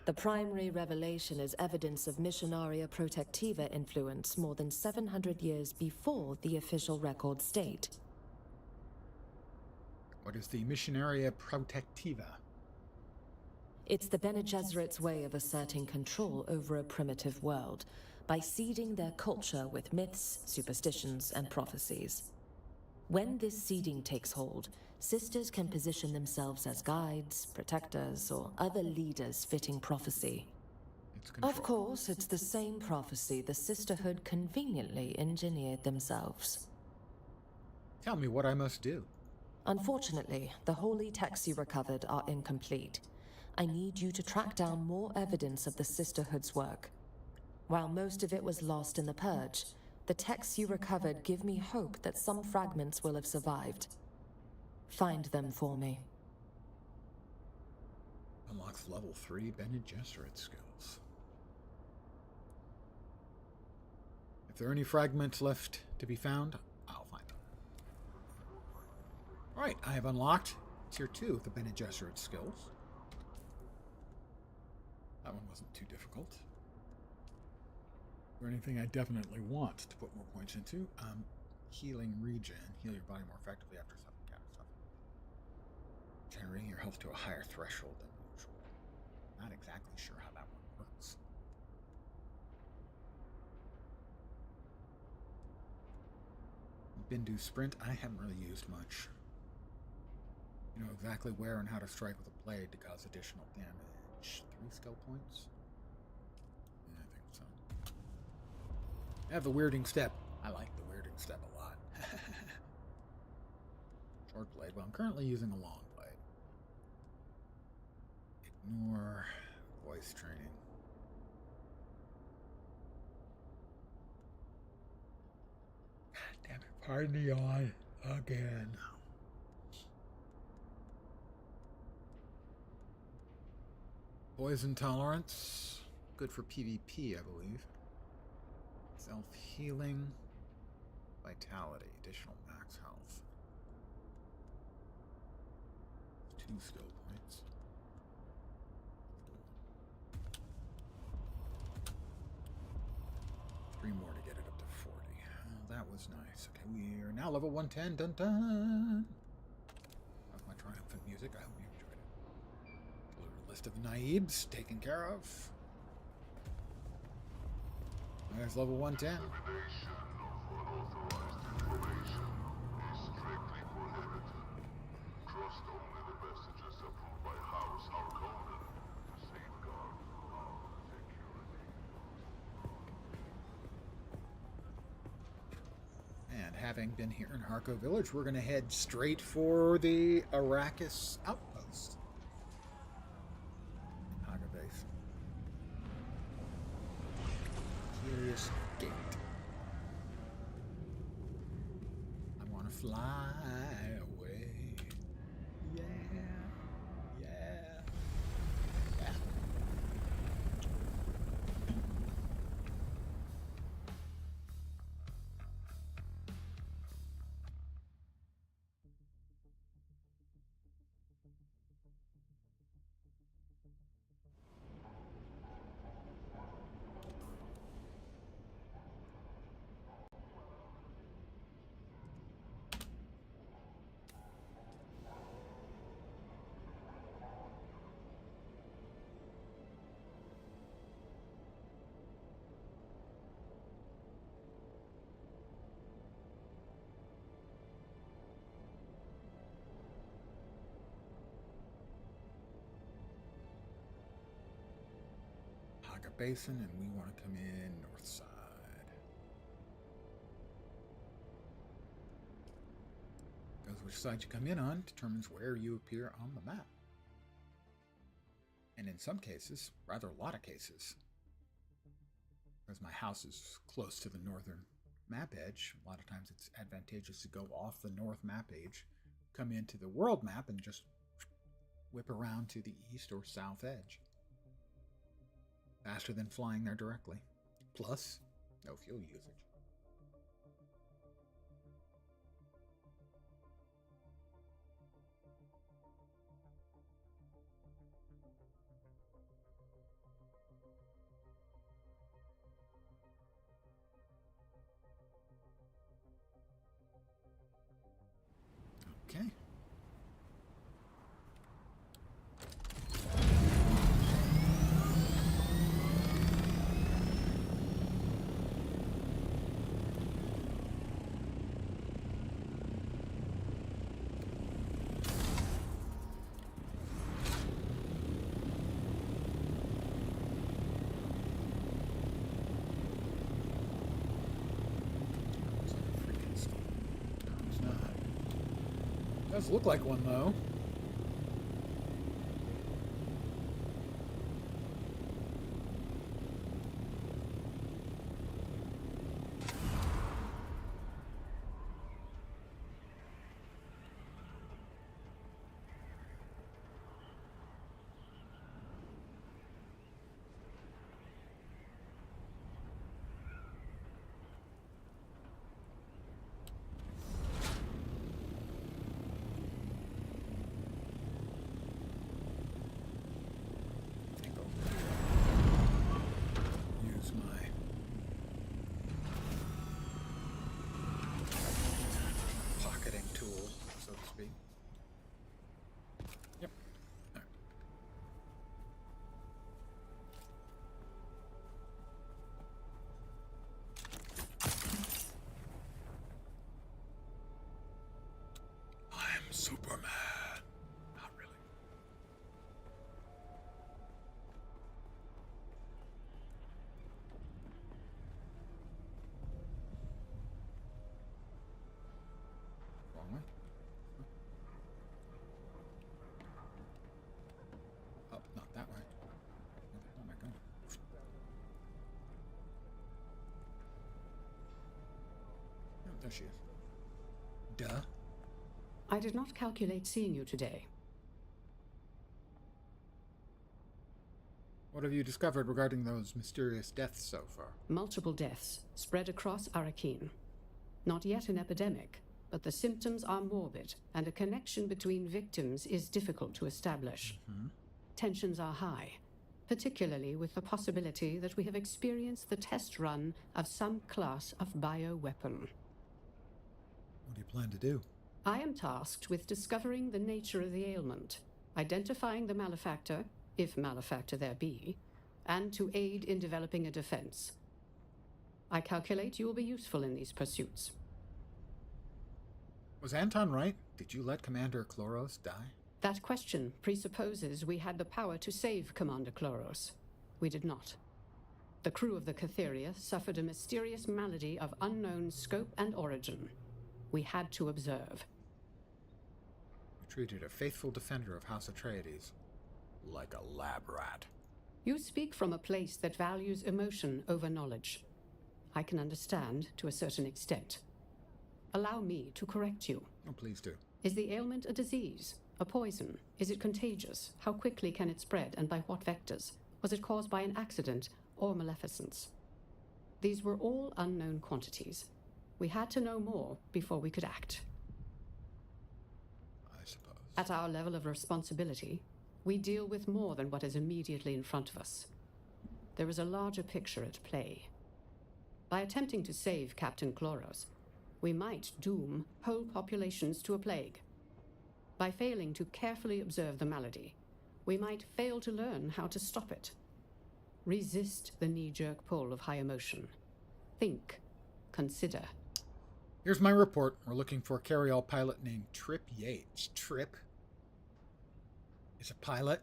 the primary revelation is evidence of Missionaria Protectiva influence more than 700 years before the official records state. What is the Missionaria Protectiva? It's the Bene Gesserit's way of asserting control over a primitive world, by seeding their culture with myths, superstitions, and prophecies. When this seeding takes hold, sisters can position themselves as guides, protectors, or other leaders fitting prophecy. Of course, it's the same prophecy the Sisterhood conveniently engineered themselves. Tell me what I must do. Unfortunately, the holy texts you recovered are incomplete. I need you to track down more evidence of the Sisterhood's work. While most of it was lost in the Purge, the texts you recovered give me hope that some fragments will have survived. Find them for me. Unlocks level 3 Bene Gesserit skills. If there are any fragments left to be found, I'll find them. Alright, I have unlocked Tier 2 of the Bene Gesserit skills. That one wasn't too difficult. Or anything I definitely want to put more points into. Healing regen. Heal your body more effectively after some catastrophe. Generating your health to a higher threshold than usual. Not exactly sure how that one works. Bindu Sprint, I haven't really used much. You know exactly where and how to strike with a blade to cause additional damage. 3 skill points? I think so. I have the weirding step. I like the weirding step a lot. Short blade. Well, I'm currently using a long blade. Ignore voice training. God damn it. Pardon the yawn again. Poison tolerance. Good for PvP, I believe. Self-healing. Vitality. Additional max health. 2 skill points. Three more to get it up to 40. Oh, that was nice. Okay, we are now level 110. Dun dun! That was my triumphant music. I hope you enjoyed it. A little list of naibs taken care of. There's level 110. Dissemination of unauthorized information is strictly prohibited. Trust only the messages approved by House Harkonnen to safeguard our security. And having been here in Harko Village, we're going to head straight for the Arrakis outpost. Haga Base. Curious gate. I want to fly away. Yeah. Yeah. Yeah. Haga Basin, and we want to come in north side. Because which side you come in on determines where you appear on the map. And in some cases, rather a lot of cases, because my house is close to the northern map edge, a lot of times it's advantageous to go off the north map edge, come into the world map, and just whip around to the east or south edge. Faster than flying there directly. Plus, no fuel usage. Okay. Does look like one, though. There she is. Duh. I did not calculate seeing you today. What have you discovered regarding those mysterious deaths so far? Multiple deaths spread across Arakeen. Not yet an epidemic, but the symptoms are morbid, and a connection between victims is difficult to establish. Tensions are high, particularly with the possibility that we have experienced the test run of some class of bioweapon. What do you plan to do? I am tasked with discovering the nature of the ailment, identifying the malefactor, if malefactor there be, and to aid in developing a defense. I calculate you will be useful in these pursuits. Was Anton right? Did you let Commander Chloros die? That question presupposes we had the power to save Commander Chloros. We did not. The crew of the Catheria suffered a mysterious malady of unknown scope and origin. We had to observe. You treated a faithful defender of House Atreides like a lab rat. You speak from a place that values emotion over knowledge. I can understand to a certain extent. Allow me to correct you. Oh, please do. Is the ailment a disease? A poison? Is it contagious? How quickly can it spread, and by what vectors? Was it caused by an accident or maleficence? These were all unknown quantities. We had to know more before we could act. I suppose. At our level of responsibility, we deal with more than what is immediately in front of us. There is a larger picture at play. By attempting to save Captain Chloros, we might doom whole populations to a plague. By failing to carefully observe the malady, we might fail to learn how to stop it. Resist the knee-jerk pull of high emotion. Think. Consider. Here's my report. We're looking for a carryall pilot named Trip Yates. Trip is a pilot.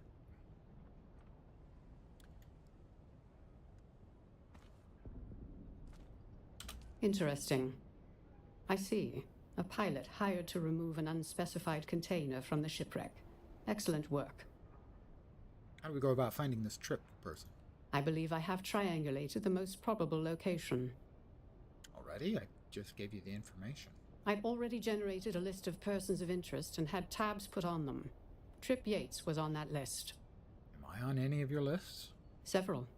Interesting. I see. A pilot hired to remove an unspecified container from the shipwreck. Excellent work. How do we go about finding this Trip person? I believe I have triangulated the most probable location. Already? I just gave you the information. I've already generated a list of persons of interest and had tabs put on them. Trip Yates was on that list. Am I on any of your lists? Several.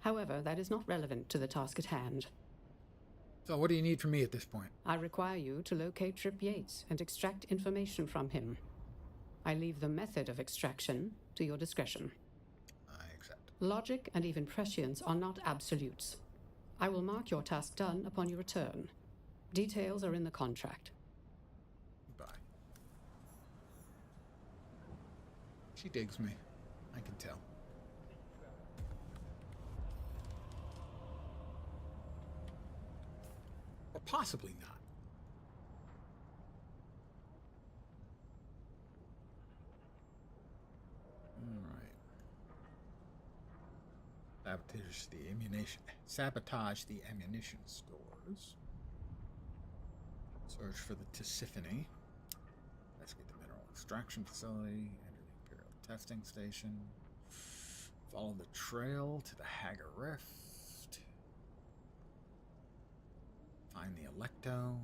However, that is not relevant to the task at hand. So what do you need from me at this point? I require you to locate Trip Yates and extract information from him. I leave the method of extraction to your discretion. I accept. Logic and even prescience are not absolutes. I will mark your task done upon your return. Details are in the contract. Bye. She digs me. I can tell. Or possibly not. Alright. Sabotage the ammunition stores. Search for the Tisiphone. Investigate the mineral extraction facility. Enter the Imperial testing station. Follow the trail to the Hagar Rift. Find the Electo.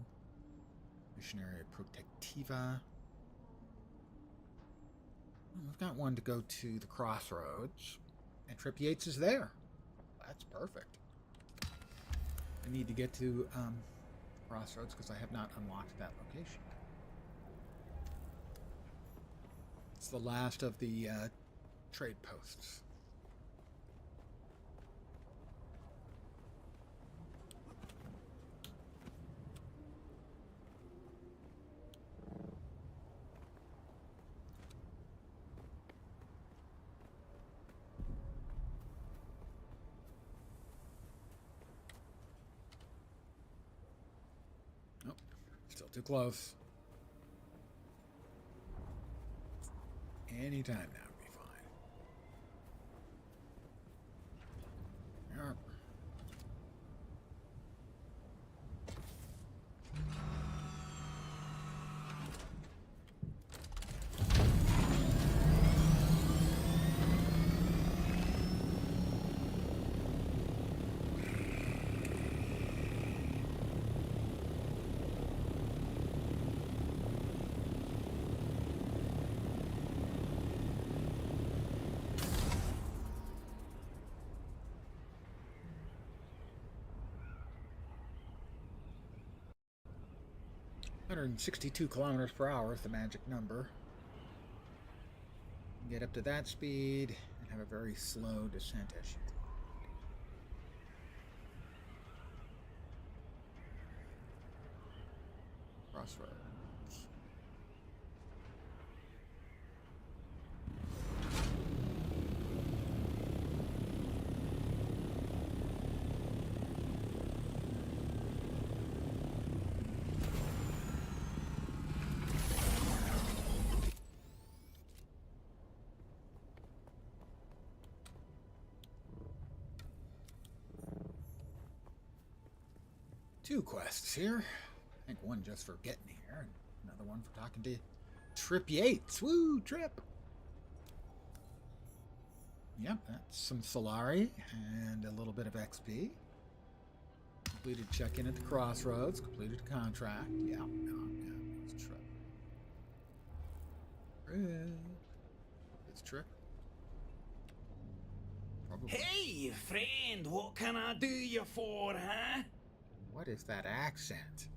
Missionary Protectiva. We've got one to go to the Crossroads. And Trip Yates is there. That's perfect. I need to get to Crossroads because I have not unlocked that location. It's the last of the trade posts. Still too close. Anytime now would be fine. Yep. 162 kilometers per hour is the magic number. Get up to that speed and have a very slow descent as you crossroads. Two quests here. I think one just for getting here, and another one for talking to Trip Yates. Woo, Trip! Yep, that's some Solari and a little bit of XP. Completed check-in at the crossroads. Completed contract. Yeah, it's Trip. It's Trip. Probably. Hey, friend, what can I do you for, huh? What is that accent?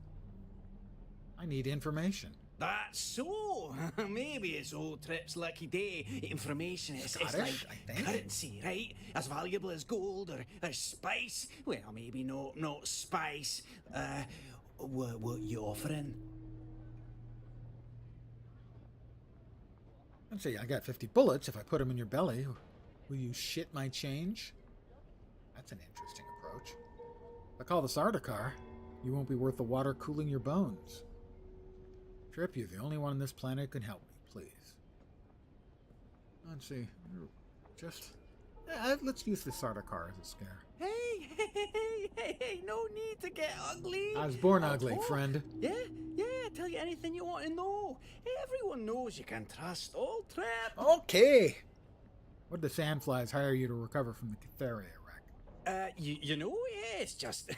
I need information. That's so. Maybe it's old Trip's lucky day. Information is Scottish, like I think. currency, right? As valuable as gold or spice. Well, maybe not spice. What you offering? Let's see, I got 50 bullets. If I put them in your belly, will you shit my change? That's an interesting approach. If I call the Sardaukar, you won't be worth the water cooling your bones. Trip, you're the only one on this planet who can help me, please. Let's see. Let's use the Sardaukar as a scare. Hey, no need to get ugly. I was born At ugly, all. friend. Yeah, tell you anything you want to know. Everyone knows you can trust old Trip. Okay. What did the Sandflies hire you to recover from the Catharia wreck? You know, yeah, it's just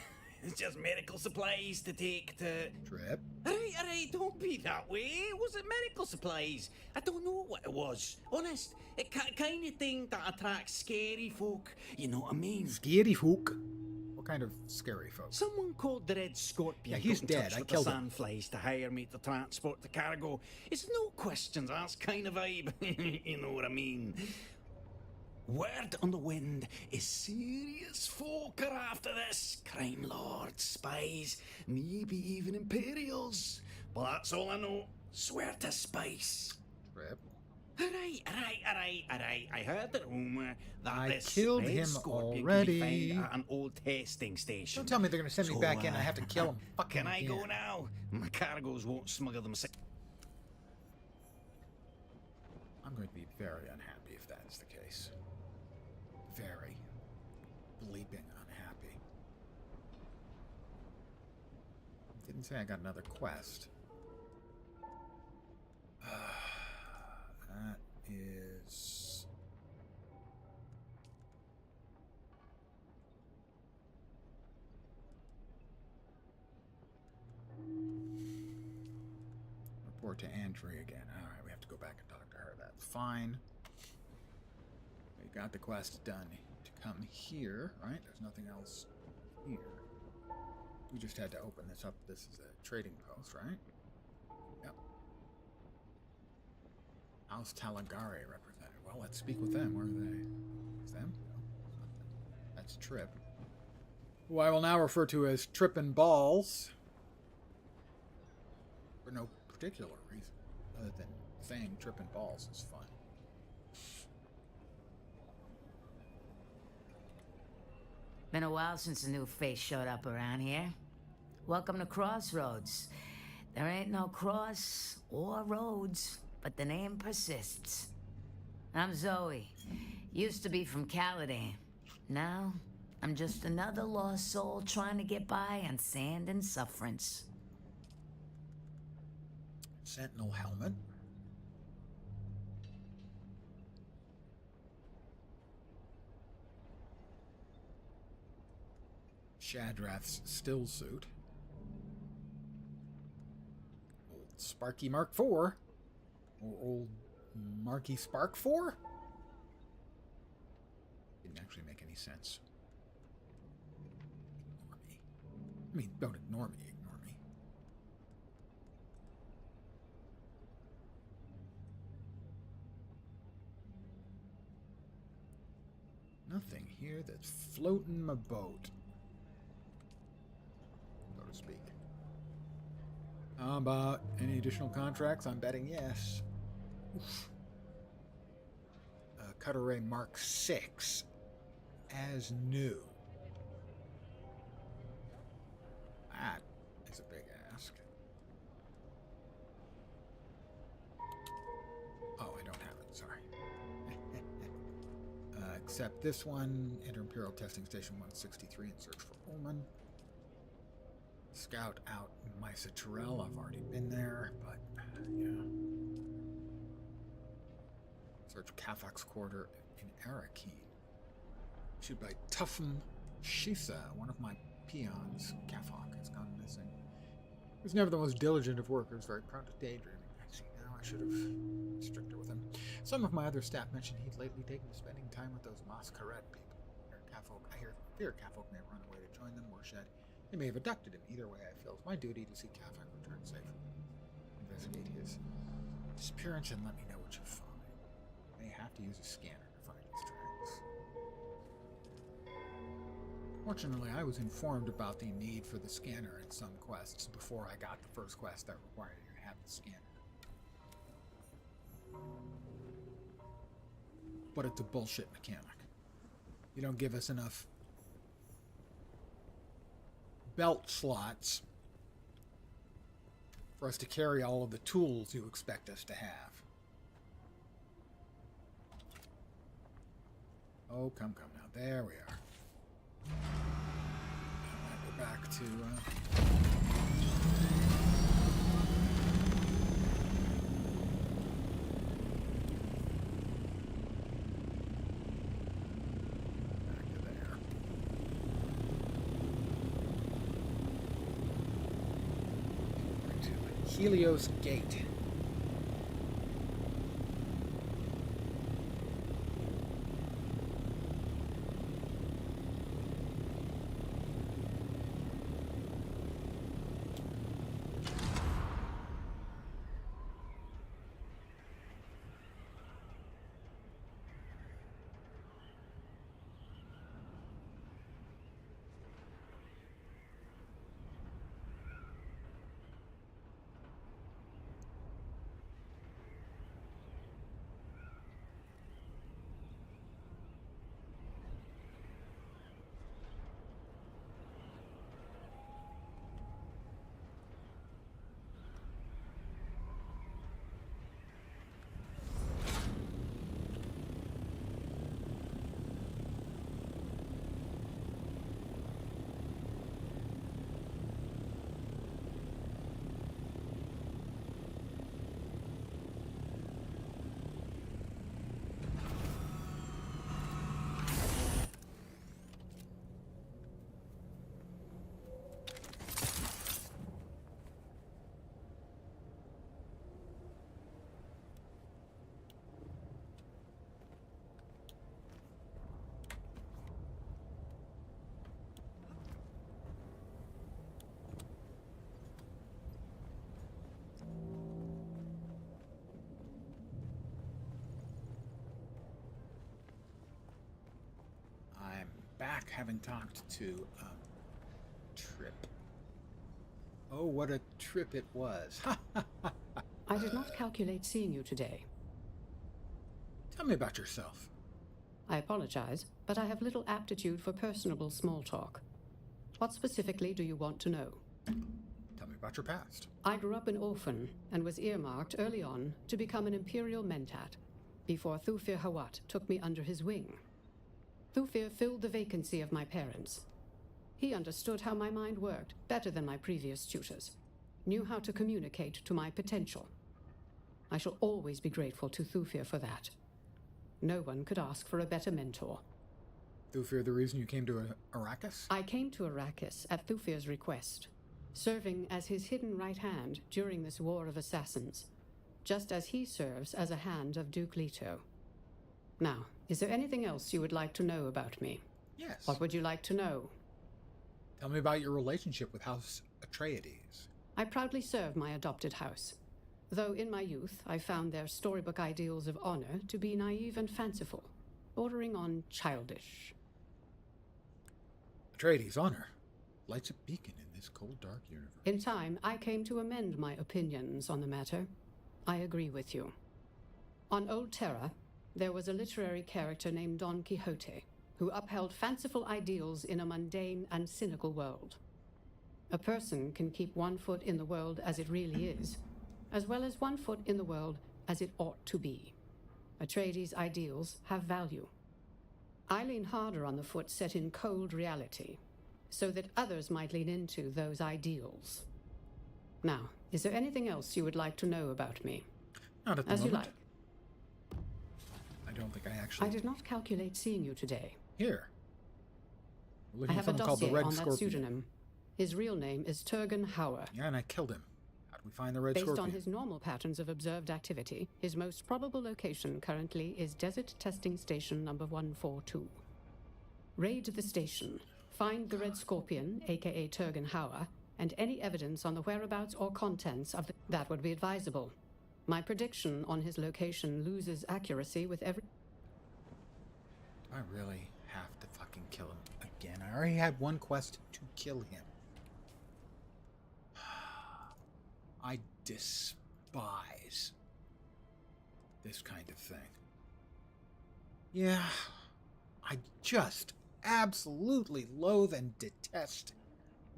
medical supplies to take to... Trip? Alright, don't be that way. Was it medical supplies? I don't know what it was. Honest, it kind of thing that attracts scary folk. You know what I mean? Scary folk? What kind of scary folk? Someone called the Red Scorpion Yeah, he's got in dead. touch I with killed the him. Sandflies to hire me to transport the cargo. It's no questions asked kind of vibe. You know what I mean? Word on the wind is serious folk are after this. Crime lords, spies, maybe even Imperials. But that's all I know. Swear to spice. Trip? Alright. I heard the rumour that I this killed Red him Scorpion already. can be found at an old testing station. Don't tell me they're going to send me So, back in. I have to kill him. Fucking Can I again. go now? My cargoes won't smuggle them. I'm going to be very unhappy if that's the case. Very bleeping unhappy. Didn't say I got another quest. That is... Report to Andrea again. Alright, we have to go back and talk to her. That's fine. We got the quest done to come here, right? There's nothing else here. We just had to open this up. This is a trading post, right? Yep. House Talagari represented. Well, let's speak with them. Where are they? Is them? No, it's not them. That's Trip. Who I will now refer to as Trippin' Balls. For no particular reason, other than saying Trippin' Balls is fun. Been a while since a new face showed up around here. Welcome to Crossroads. There ain't no cross or roads, but the name persists. I'm Zoe. Used to be from Caladan. Now, I'm just another lost soul trying to get by on sand and sufferance. Sentinel helmet. Shadrath's still suit. Old Sparky Mark IV. Or old Marky Spark 4? Didn't actually make any sense. Ignore me. I mean, don't ignore me, ignore me. Okay, that's floating my boat, so to speak. How about any additional contracts? I'm betting yes. Oof. Cutter Ray Mark 6 as new. That is a big ask. Oh, I don't have it, sorry. Except this one, enter Imperial Testing Station 163 and search for Ullman. Scout out Mysa Terrell, I've already been there, but yeah. Search Kafak's quarter in Arakeen. Issued by Tuffum Shisa, one of my peons. Kafak has gone missing. He was never the most diligent of workers, very prone to daydreaming. See, now I should have been stricter with him. Some of my other staff mentioned he'd lately taken to spending time with those masquerade people. I fear Kafok may run away to join them, or shed. They may have abducted him. Either way, I feel it's my duty to see Kafak return safe. Investigate his disappearance and let me know what you find. You may have to use a scanner to find his tracks. Fortunately, I was informed about the need for the scanner in some quests before I got the first quest that required you to have the scanner. But it's a bullshit mechanic. You don't give us enough belt slots for us to carry all of the tools you expect us to have. Oh, come now. There we are. Now go back to... Helios Gate. Back having talked to Trip. Oh, what a trip it was. I did not calculate seeing you today. Tell me about yourself. I apologize, but I have little aptitude for personable small talk. What specifically do you want to know? Tell me about your past. I grew up an orphan and was earmarked early on to become an Imperial Mentat before Thufir Hawat took me under his wing. Thufir filled the vacancy of my parents. He understood how my mind worked better than my previous tutors, knew how to communicate to my potential. I shall always be grateful to Thufir for that. No one could ask for a better mentor. Thufir, the reason you came to Arrakis? I came to Arrakis at Thufir's request, serving as his hidden right hand during this war of assassins, just as he serves as a hand of Duke Leto. Now, is there anything else you would like to know about me? Yes. What would you like to know? Tell me about your relationship with House Atreides. I proudly serve my adopted house, though in my youth I found their storybook ideals of honor to be naive and fanciful, bordering on childish. Atreides' honor lights a beacon in this cold, dark universe. In time, I came to amend my opinions on the matter. I agree with you. On Old Terra, there was a literary character named Don Quixote, who upheld fanciful ideals in a mundane and cynical world. A person can keep one foot in the world as it really is, as well as one foot in the world as it ought to be. Atreides' ideals have value. I lean harder on the foot set in cold reality, so that others might lean into those ideals. Now, is there anything else you would like to know about me? Not at the As you moment. like. I don't think I actually... I did not calculate seeing you today. Here. We're I looking have for a someone called the dossier Red on that Scorpion. pseudonym. His real name is Turgan Hauer. Yeah, and I killed him. How did we find the Red Based Scorpion? on his normal patterns of observed activity, his most probable location currently is Desert Testing Station number 142. Raid the station, find the Red Scorpion, aka Turgan Hauer, and any evidence on the whereabouts or contents of that would be advisable. My prediction on his location loses accuracy with every... I really have to fucking kill him again. I already had one quest to kill him. I despise this kind of thing. Yeah, I just absolutely loathe and detest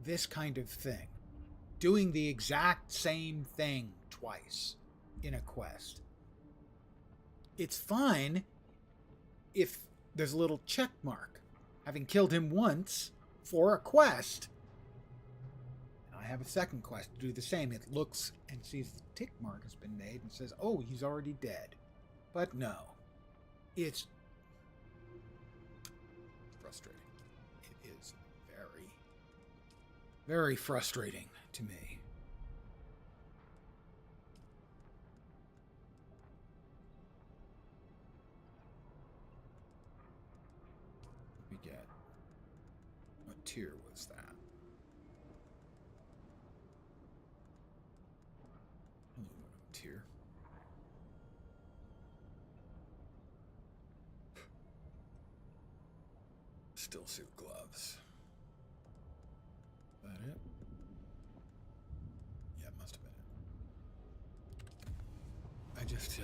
this kind of thing. Doing the exact same thing twice in a quest. It's fine if there's a little check mark, having killed him once for a quest. I have a second quest to do the same. It looks and sees the tick mark has been made and says, oh, he's already dead. But no. It's frustrating. It is very, very frustrating to me. What we get? What tier was that? Tier. Still suit gloves. Is that it? Yeah, it must have been it. I just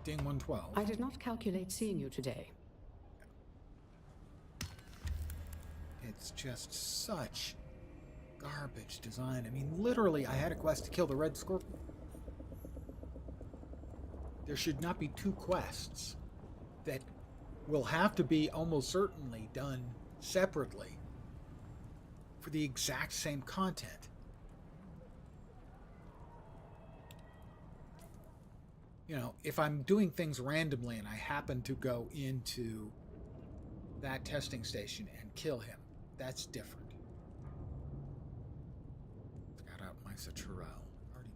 ding 112. I did not calculate seeing you today. It's just such garbage design. I mean, literally, I had a quest to kill the Red Scorpion. There should not be two quests that will have to be almost certainly done separately for the exact same content. You know, if I'm doing things randomly and I happen to go into that testing station and kill him, that's different. Got out Misa Churel. Already.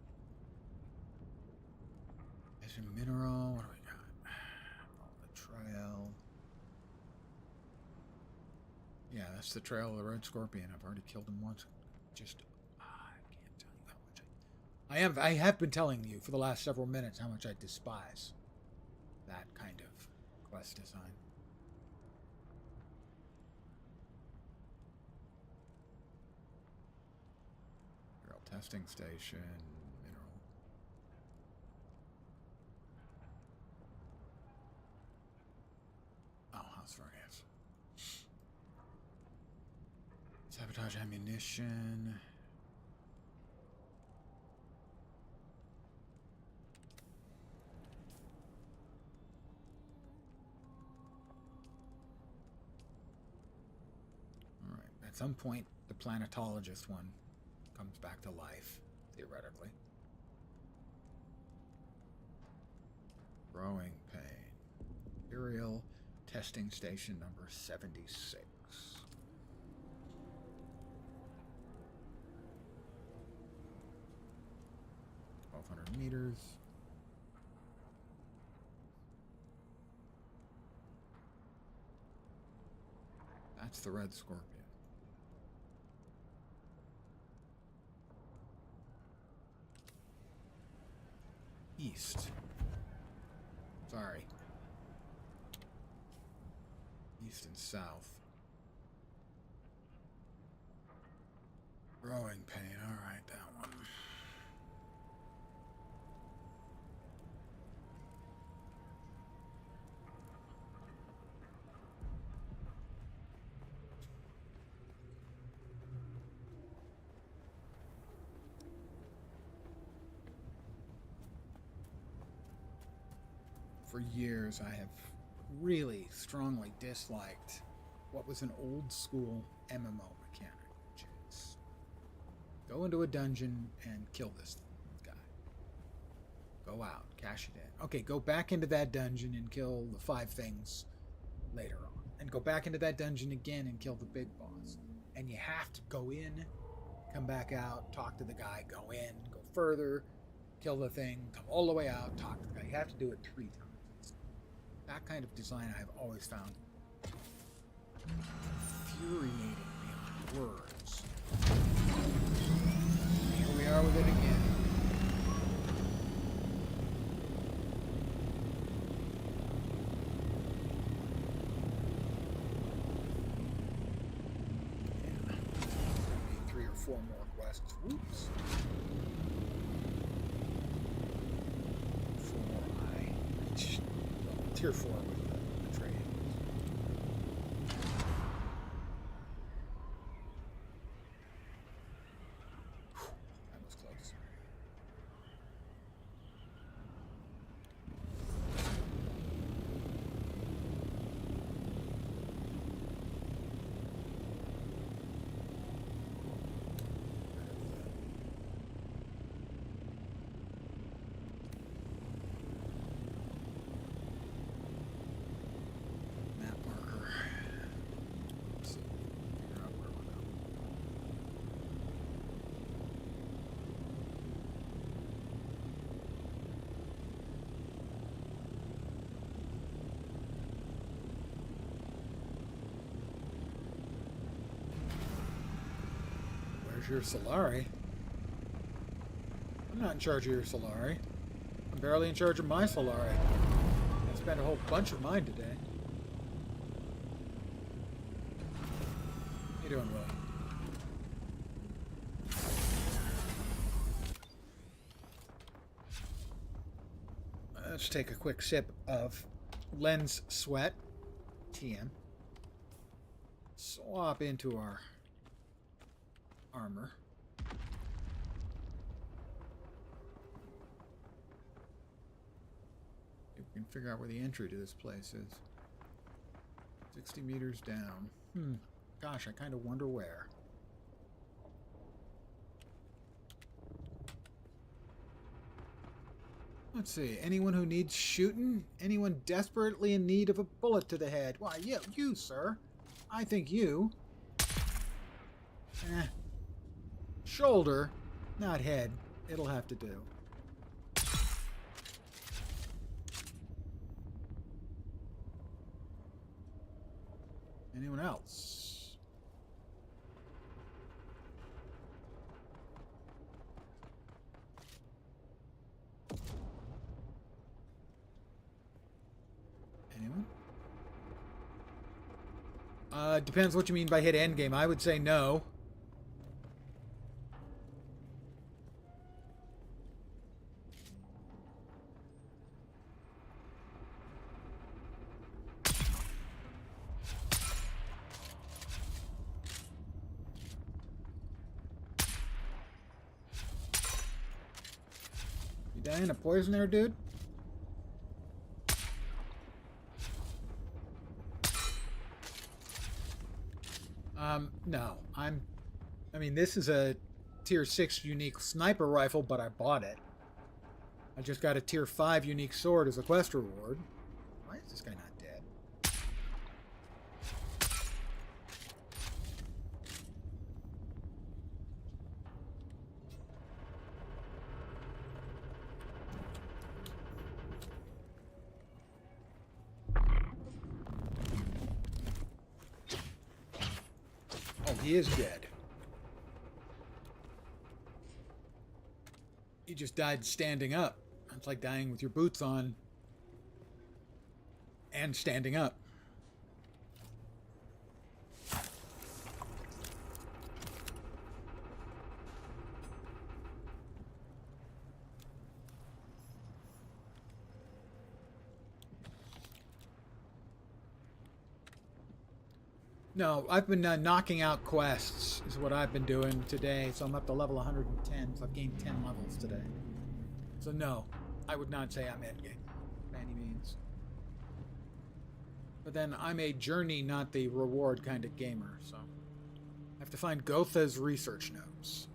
There's a mineral. What do we got? Oh, the trail. Yeah, that's the trail of the Red Scorpion. I've already killed him once. Just, I can't tell you how much I have been telling you for the last several minutes how much I despise that kind of quest design. Testing station, mineral. Oh, house furnace. Sabotage ammunition. All right. At some point, the planetologist one comes back to life, theoretically. Growing pain. Imperial testing station number 76. 1,200 meters. That's the Red Scorpion. East. Sorry. East and south. growing pain. All right, that one. For years, I have really strongly disliked what was an old school MMO mechanic, which is go into a dungeon and kill this guy. Go out, cash it in. Okay, go back into that dungeon and kill the 5 things later on. And go back into that dungeon again and kill the big boss. And you have to go in, come back out, talk to the guy, go in, go further, kill the thing, come all the way out, talk to the guy. You have to do it 3 times. That kind of design I've always found infuriating beyond words. Here we are with it again. Yeah. Maybe 3 or 4 more quests. Whoops. 4 I reached tier 4 with the trade. That was close. Map marker. Let's see. Figure out where we're going. Where's your Solari? I'm not in charge of your Solari. I'm barely in charge of my Solari. I spent a whole bunch of mine today. How you doing, Willie? Let's take a quick sip of Lens Sweat, TM. Swap into our armor. If we can figure out where the entry to this place is. 60 meters down. Gosh, I kind of wonder where. Let's see. Anyone who needs shooting? Anyone desperately in need of a bullet to the head? Why, you, sir. I think you. Shoulder, not head. It'll have to do. Anyone else? Anyone? Depends what you mean by hit endgame. I would say no. You dying of poison there, dude? No. I mean, this is a tier 6 unique sniper rifle, but I bought it. I just got a tier 5 unique sword as a quest reward. Why is this guy not dead? Oh, he is dead. He just died standing up. It's like dying with your boots on and standing up. No, I've been knocking out quests, is what I've been doing today. So I'm up to level 110, so I've gained 10 levels today. So no, I would not say I'm endgame, by any means. But then I'm a journey, not the reward kind of gamer, so I have to find Gotha's research notes.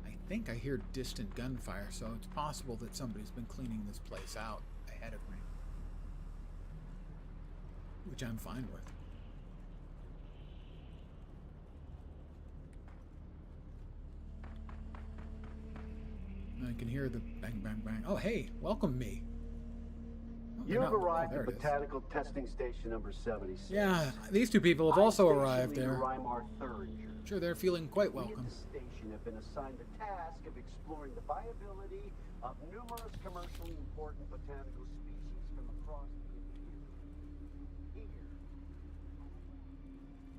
I think I hear distant gunfire, so it's possible that somebody's been cleaning this place out ahead of me. Which I'm fine with. I can hear the bang, bang, bang. Oh, hey, welcome me. Oh, You have arrived there at it is. Botanical Testing Station number 76. Yeah, these two people have also I'm arrived Station there. Leader Reimar Thuringer. I'm sure they're feeling quite We at welcome. the station have been assigned the task of exploring the viability of numerous commercially important botanical species from across the interior. Here,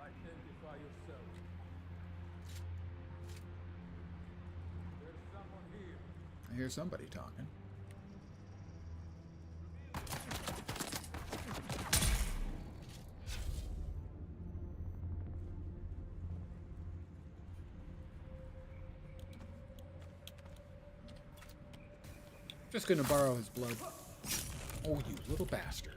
Identify yourself. There's someone here. I hear somebody talking. Just gonna borrow his blood. Oh, you little bastard.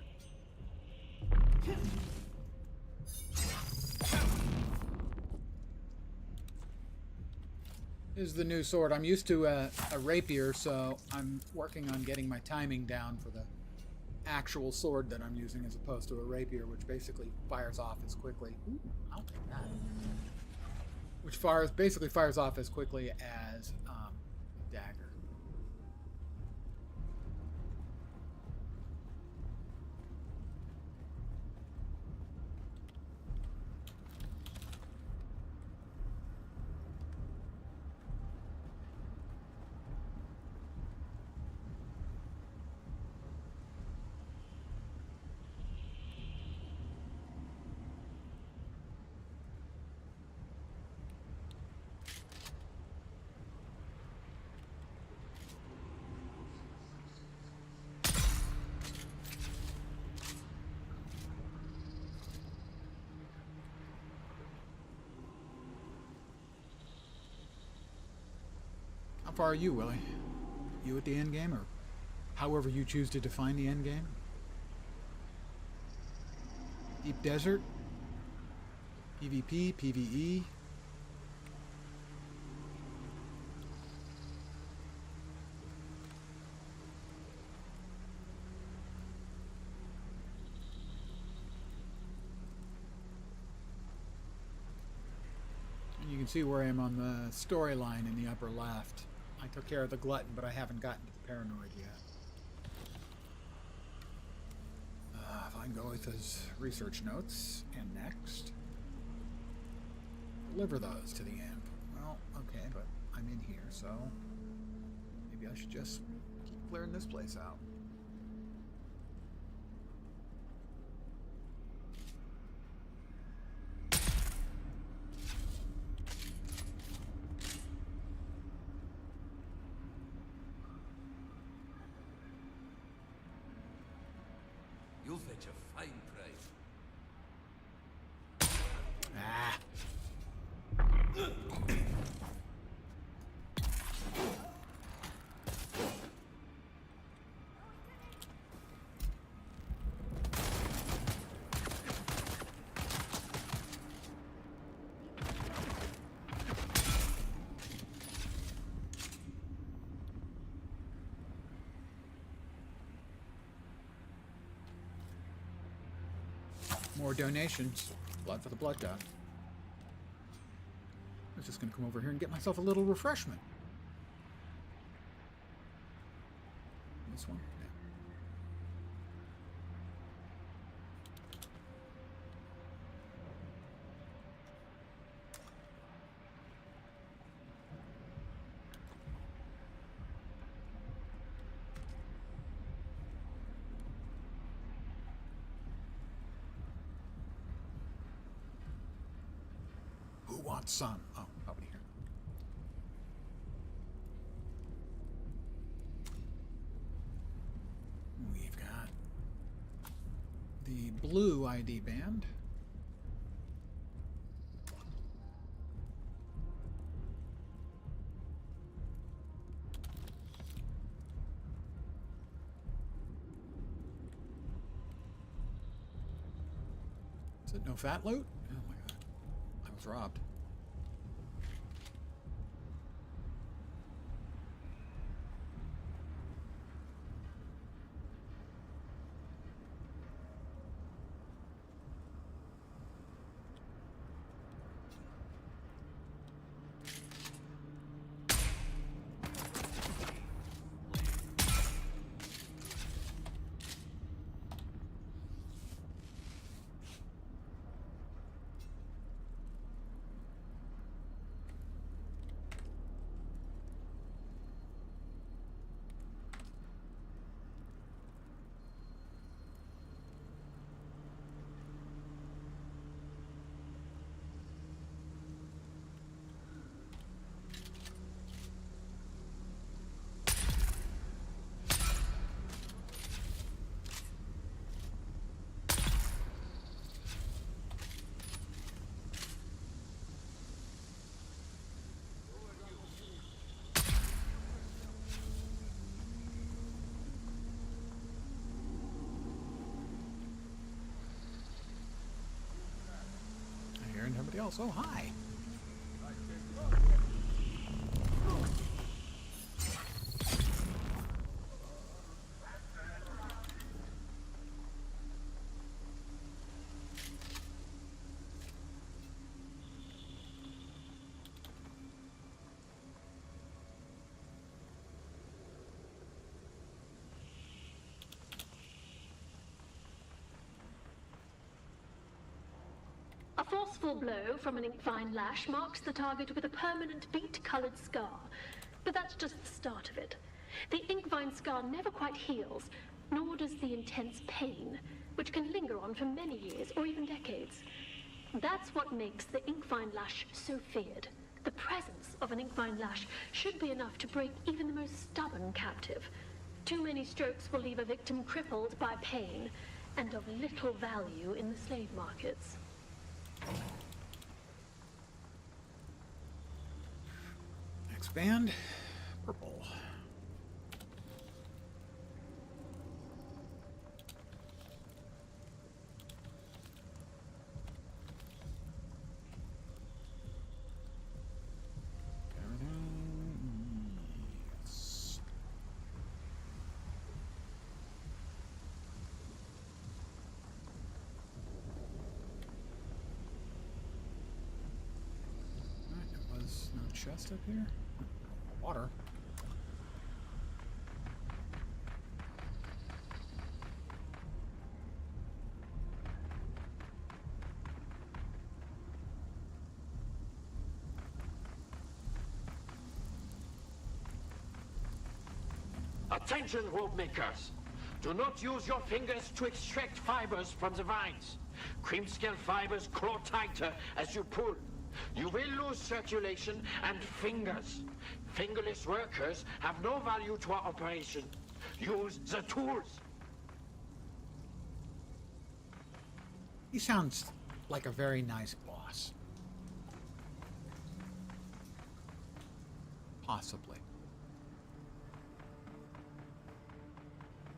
This is the new sword. I'm used to a rapier, so I'm working on getting my timing down for the actual sword that I'm using as opposed to a rapier, which basically fires off as quickly. Ooh, I'll take that. Which basically fires off as quickly as a dagger. How far are you, Willie? You at the end game, or however you choose to define the end game? Deep desert? PvP? PvE? And you can see where I am on the storyline in the upper left. I took care of the glutton, but I haven't gotten to the paranoid yet. Find Goethe's research notes, and next, deliver those to the amp. Well, okay, but I'm in here, so maybe I should just keep clearing this place out. You'll fetch a fine price. Ah. More donations. Blood for the blood god. I was just going to come over here and get myself a little refreshment. This one? Yeah. Who wants some? Oh, probably here. We've got the blue ID band. Is it no fat loot? Oh my god. I was robbed. Somebody else. Oh, hi. A forceful blow from an ink-vine lash marks the target with a permanent beet-colored scar. But that's just the start of it. The ink-vine scar never quite heals, nor does the intense pain, which can linger on for many years or even decades. That's what makes the ink-vine lash so feared. The presence of an ink-vine lash should be enough to break even the most stubborn captive. Too many strokes will leave a victim crippled by pain and of little value in the slave markets. Expand. Purple. Yes. Alright, there was no chest up here. Water. Attention, rope makers! Do not use your fingers to extract fibers from the vines. Cream-scale fibers claw tighter as you pull. You will lose circulation and fingers. Fingerless workers have no value to our operation. Use the tools. He sounds like a very nice boss. Possibly.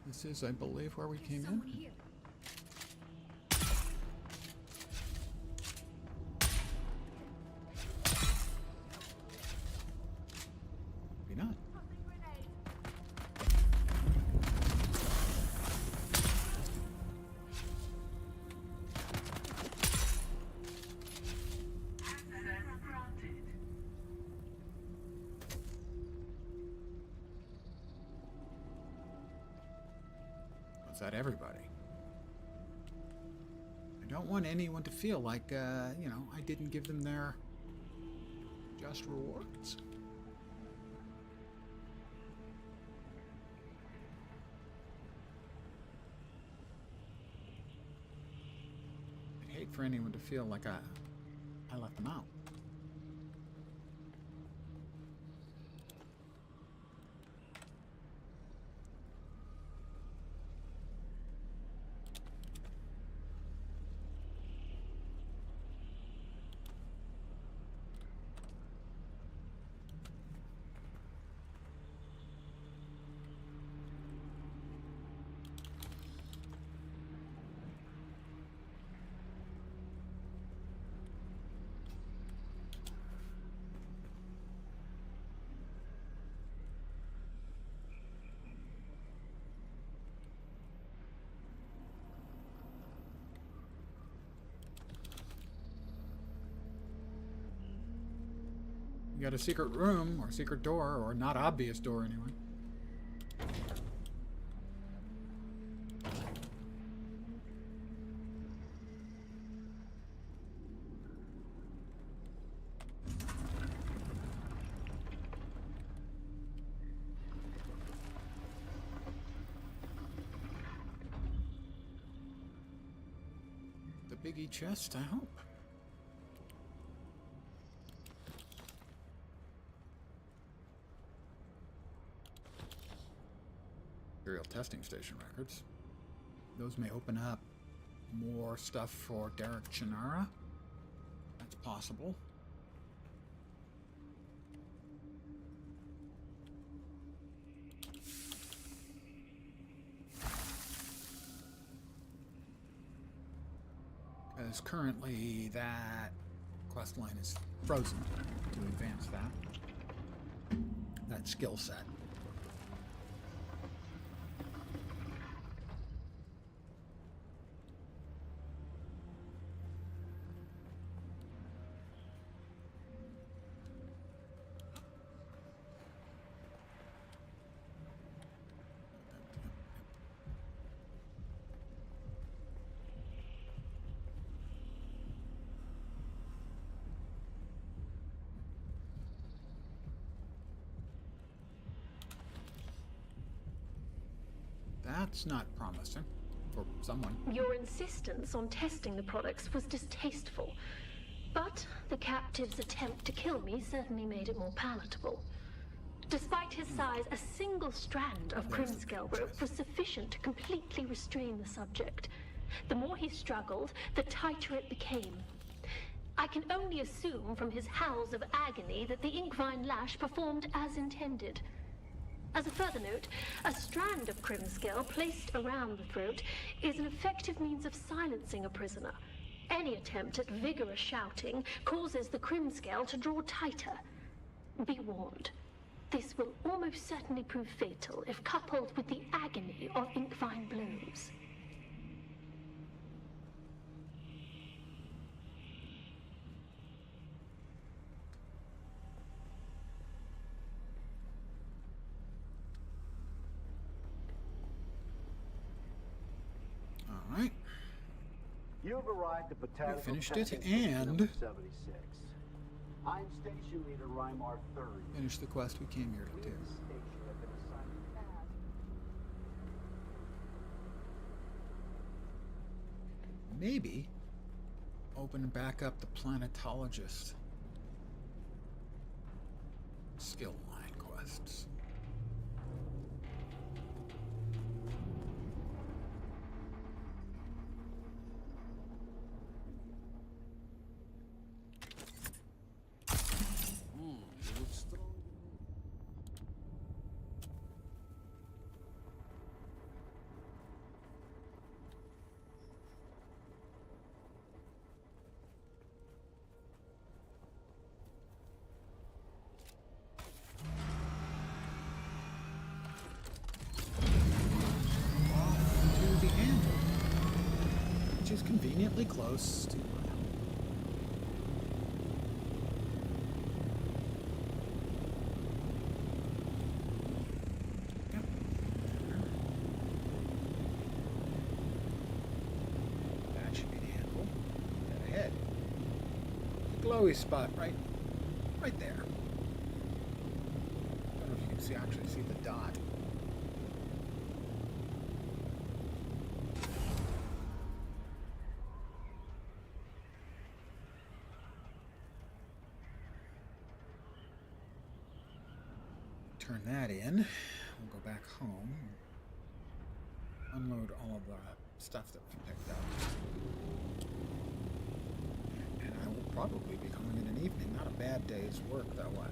This is, I believe, where we came in. Maybe not. upset everybody. I don't want anyone to feel like, you know, I didn't give them their just rewards. I'd hate for anyone to feel like I left them out. You got a secret room, or secret door, or not obvious door anyway. The biggie chest, I hope. Imperial testing station records. Those may open up more stuff for Derek Chinara. That's possible. Because currently that quest line is frozen to advance that skill set. That's not promising for someone. Your insistence on testing the products was distasteful, but the captive's attempt to kill me certainly made it more palatable. Despite his size, a single strand of Crimscale rope was sufficient to completely restrain the subject. The more he struggled, the tighter it became. I can only assume from his howls of agony that the Inkvine lash performed as intended. As a further note, a strand of Crimscale placed around the throat is an effective means of silencing a prisoner. Any attempt at vigorous shouting causes the Crimscale to draw tighter. Be warned, this will almost certainly prove fatal if coupled with the agony of Inkvine blows. Alright. You've arrived at Botanical finished Testing it, Station and number 76. I'm Station Leader Rymar 3rd. Finish the quest we came here to do. This station had been assigned a task. Maybe open back up the planetologist skill line quests. Is conveniently close to glowy spot right there. I don't know if you can actually see the dot. Turn that in. We'll go back home. Unload all of the stuff that we picked up. And I will probably be coming in an evening. Not a bad day's work, though. What?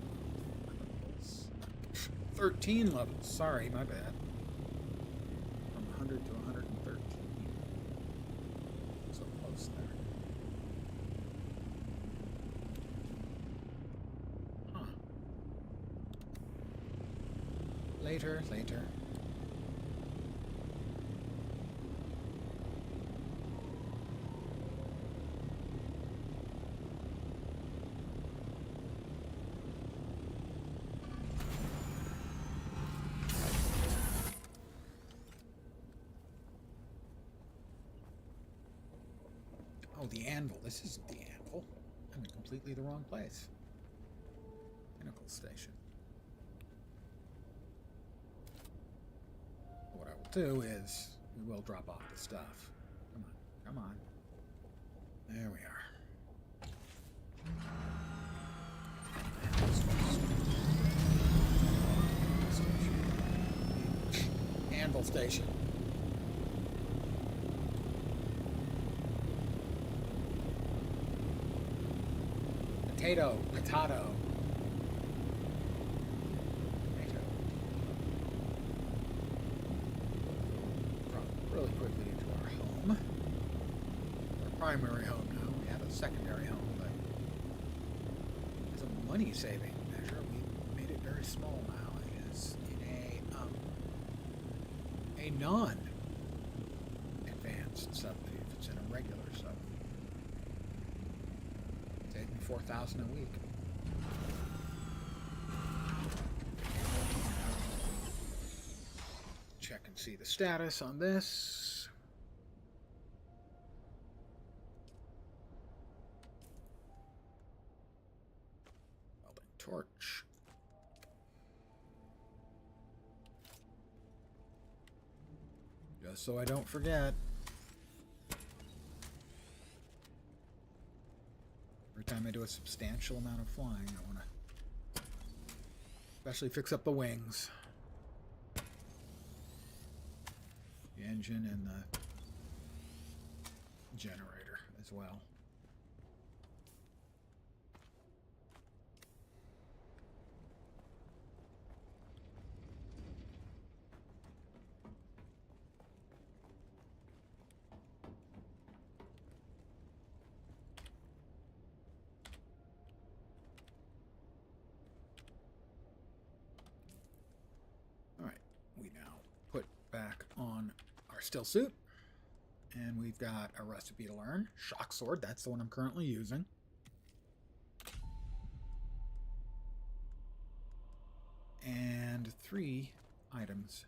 13 levels. Sorry, my bad. From 100 to 113. So close there. Huh. Later. Oh, the anvil. This isn't the anvil. I'm in completely the wrong place. Pinnacle station. What I will do is we will drop off the stuff. Come on. There we are. Anvil station. Potato. Really quickly into our home. Our primary home now. We have a secondary home, but as a money-saving measure, we made it very small now. It is in a non-advanced subleaf. It's in a regular subleaf. Saving $4,000 a week. Check and see the status on this. Welding torch. Just so I don't forget. Every time I do a substantial amount of flying, I want to especially fix up the wings. The engine and the generator as well. All right, we now put back on our still suit, and we've got a recipe to learn. Shock sword, that's the one I'm currently using. And 3 items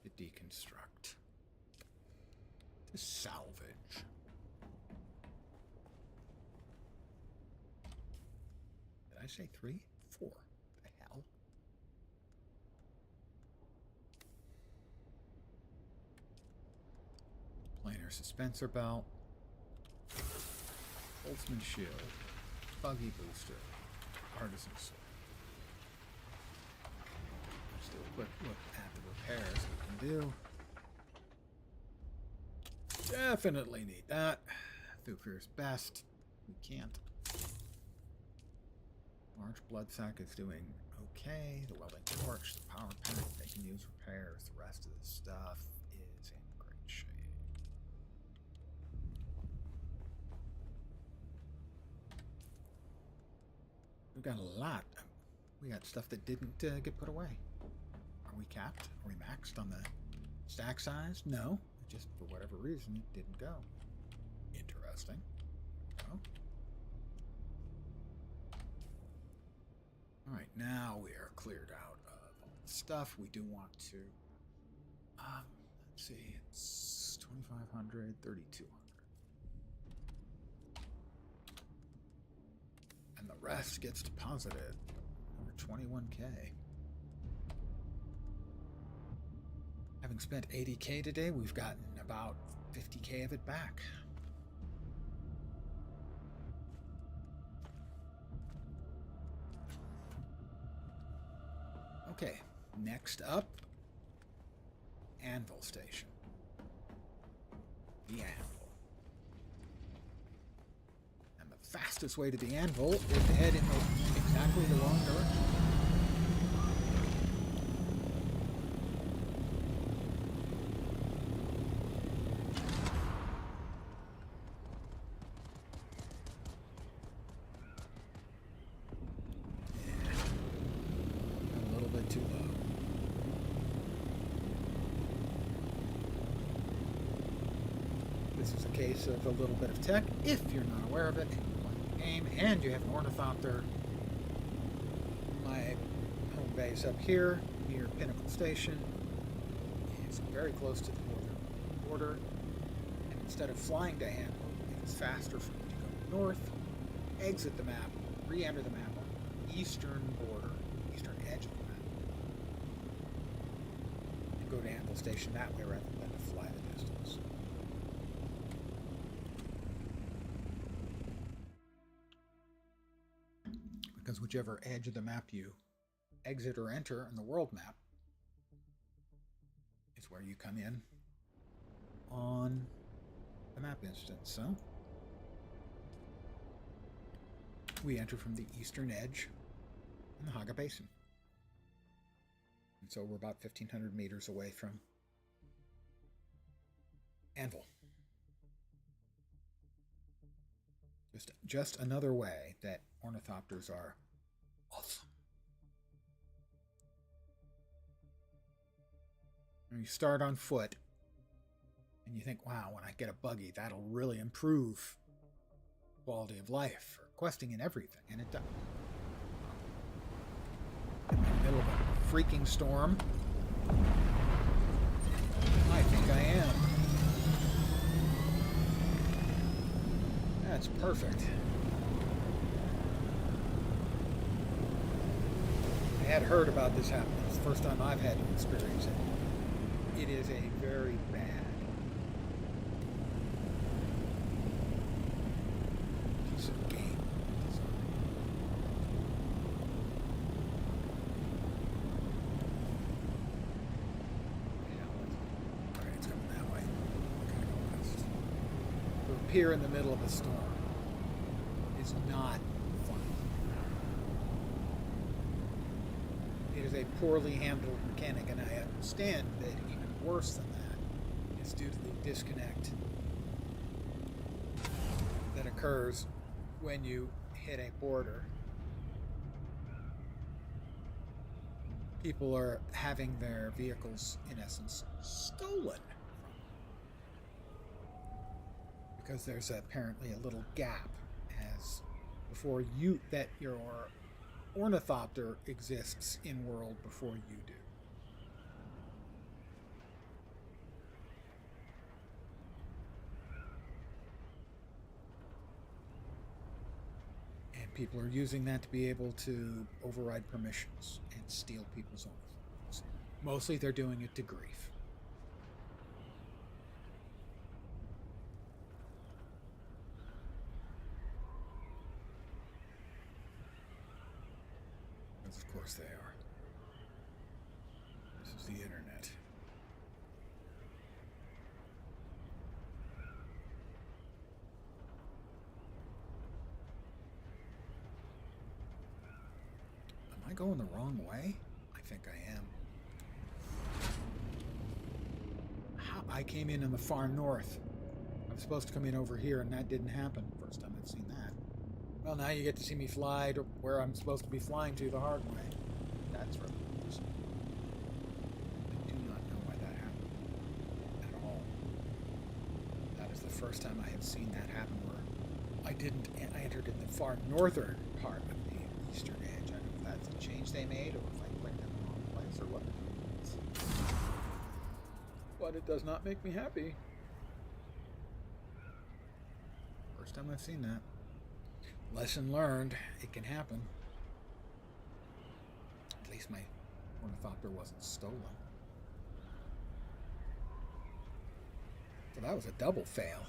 to deconstruct. To salvage. Did I say 3? 4. The hell? Planar suspensor belt, Boltzmann shield, buggy booster, artisan sword. Let's do a quick look at the repairs we can do. Definitely need that. Thufir's best. We can't. Large blood sac is doing okay. The welding torch, the power pack, they can use repairs. The rest of the stuff is in great shape. We've got a lot. We got stuff that didn't get put away. Are we capped? Are we maxed on the stack size? No. Just for whatever reason, it didn't go. Interesting. Oh. Alright, now we are cleared out of all the stuff. We do want to... let's see. It's 2,500, 3,200. And the rest gets deposited. Over 21K. Having spent 80K today, we've gotten about 50K of it back. Okay, next up, Anvil Station. The Anvil. And the fastest way to the Anvil is to head in exactly the wrong direction. Too low. This is a case of a little bit of tech. If you're not aware of it, and you're playing the game, and you have an ornithopter, my home base up here near Pinnacle Station is very close to the northern border. And instead of flying to Anvil, it's faster for you to go north, exit the map, re-enter the map on the eastern border, eastern edge of the map. Go to Anvil Station that way rather than to fly the distance. Because whichever edge of the map you exit or enter on the world map is where you come in on the map instance. So we enter from the eastern edge in the Haga Basin. And so we're about 1,500 meters away from Anvil. Just another way that ornithopters are awesome. And you start on foot, and you think, wow, when I get a buggy, that'll really improve quality of life, or questing and everything. And it does. In the middle of a freaking storm. I think I am. That's perfect. I had heard about this happening. It's the first time I've had to experience it. It is a very bad piece of game. Here in the middle of a storm is not fun. It is a poorly handled mechanic, and I understand that even worse than that is due to the disconnect that occurs when you hit a border. People are having their vehicles, in essence, stolen. Because there's apparently a little gap as before you that your ornithopter exists in world before you do. And people are using that to be able to override permissions and steal people's ornithopters. Mostly they're doing it to grief. Of course they are. This is the internet. Am I going the wrong way? I think I am. I came in the far north. I was supposed to come in over here, and that didn't happen. First time I've seen that. Well, now you get to see me fly to where I'm supposed to be flying to the hard way. That's really interesting. I do not know why that happened at all. That is the first time I have seen that happen where I entered in the far northern part of the eastern edge. I don't know if that's a change they made or if I clicked in the wrong place or what. But it does not make me happy. First time I've seen that. Lesson learned. It can happen. At least my ornithopter wasn't stolen. So that was a double fail.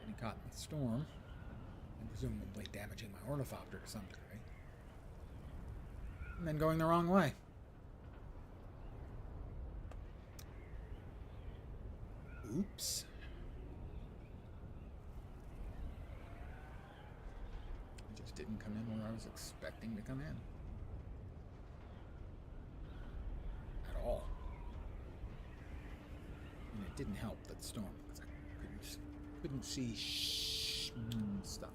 Getting caught in the storm, and presumably damaging my ornithopter to some degree. And then going the wrong way. Oops. It just didn't come in where I was expecting to come in. At all. And it didn't help that storm because I couldn't see stuff.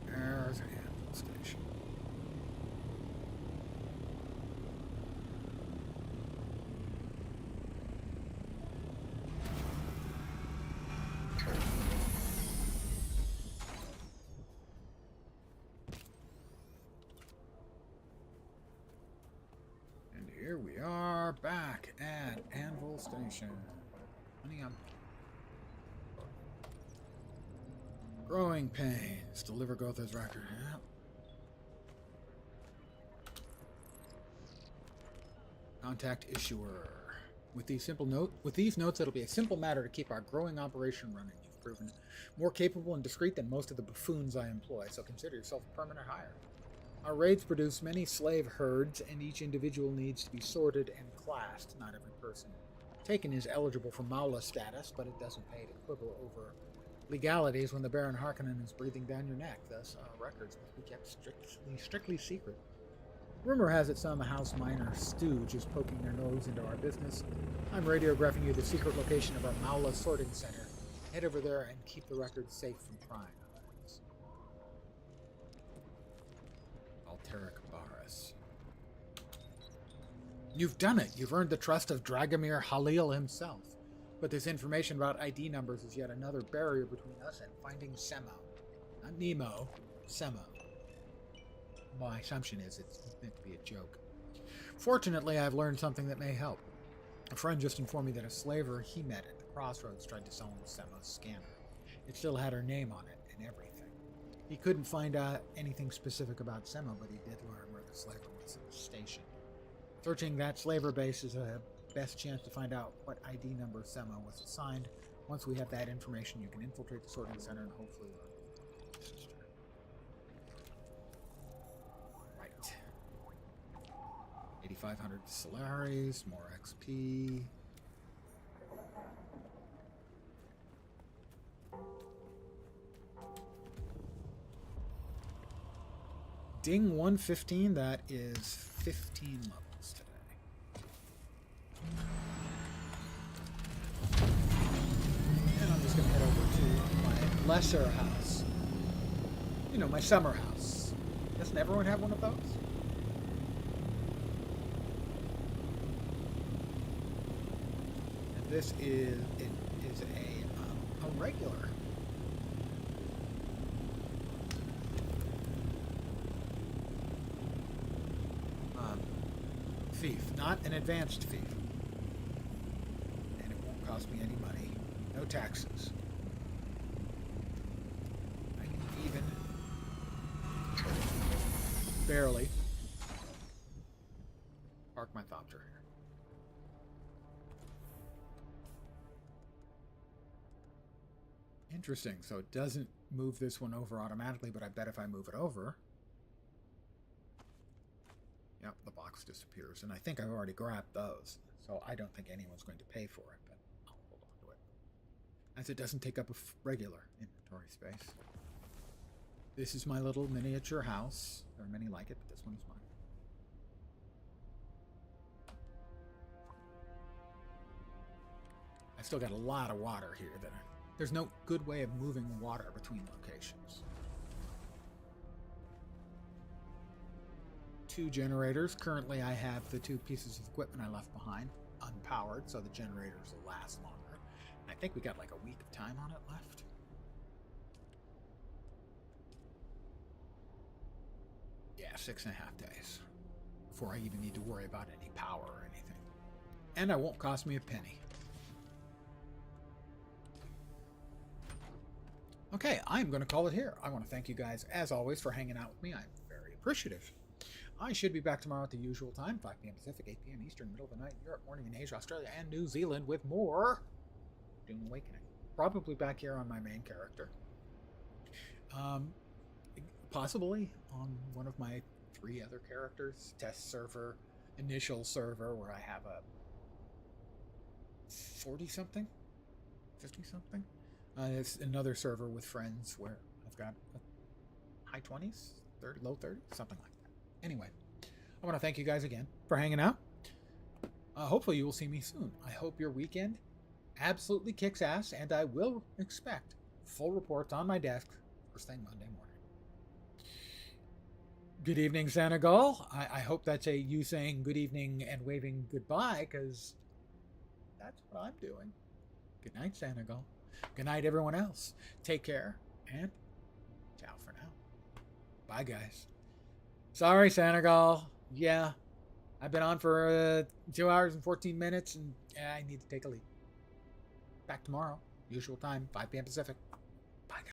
There's a handle station. And here we are back at Anvil Station. Honey, I'm growing pains. Deliver Gotha's record. Yeah. Contact issuer. With these notes, it'll be a simple matter to keep our growing operation running. You've proven more capable and discreet than most of the buffoons I employ, so consider yourself a permanent hire. Our raids produce many slave herds, and each individual needs to be sorted and classed. Not every person taken is eligible for Maula status, but it doesn't pay to quibble over legalities when the Baron Harkonnen is breathing down your neck. Thus, our records must be kept strictly secret. Rumor has it some house minor stooge is poking their nose into our business. I'm radiographing you the secret location of our Maula sorting center. Head over there and keep the records safe from prying eyes. Alteric Barris. You've done it! You've earned the trust of Dragomir Halil himself. But this information about ID numbers is yet another barrier between us and finding Semo. Not Nemo, Semo. My assumption is it's meant to be a joke. Fortunately, I've learned something that may help. A friend just informed me that a slaver he met at the crossroads tried to sell him Semo's scanner. It still had her name on it and everything. He couldn't find out anything specific about Semo, but he did learn where the slaver was at the station. Searching that slaver base is a best chance to find out what ID number Semo was assigned. Once we have that information, you can infiltrate the sorting center and hopefully learn the sister. Right. 8,500 Solaris, more XP. Ding 115, that is 15 levels today. And I'm just going to head over to my lesser house. You know, my summer house. Doesn't everyone have one of those? And this is a regular. Thief, not an advanced thief. And it won't cost me any money. No taxes. I can even barely park my thopter here. Interesting. So it doesn't move this one over automatically, but I bet if I move it over, yep, the box disappears. And I think I've already grabbed those. So I don't think anyone's going to pay for it, but I'll hold on to it. As it doesn't take up a regular inventory space. This is my little miniature house. There are many like it, but this one is mine. I still got a lot of water here. There's no good way of moving water between locations. 2 generators. Currently, I have the 2 pieces of equipment I left behind unpowered, so the generators will last longer. I think we got like a week of time on it left. Yeah, 6.5 days before I even need to worry about any power or anything. And it won't cost me a penny. Okay, I'm going to call it here. I want to thank you guys, as always, for hanging out with me. I'm very appreciative. I should be back tomorrow at the usual time, 5 p.m. Pacific, 8 p.m. Eastern, middle of the night in Europe, morning in Asia, Australia, and New Zealand with more Dune Awakening. Probably back here on my main character. Possibly on one of my 3 other characters, test server, initial server, where I have a 40-something, 50-something. It's another server with friends where I've got high 20s, 30, low 30s, something like that. Anyway, I want to thank you guys again for hanging out. Hopefully you will see me soon. I hope your weekend absolutely kicks ass, and I will expect full reports on my desk first thing Monday morning. Good evening, Senegal. I hope that's you saying good evening and waving goodbye, because that's what I'm doing. Good night, Senegal. Good night, everyone else. Take care, and ciao for now. Bye, guys. Sorry, Senegal. Yeah, I've been on for 2 hours and 14 minutes, and I need to take a leave. Back tomorrow, usual time, 5 p.m. Pacific.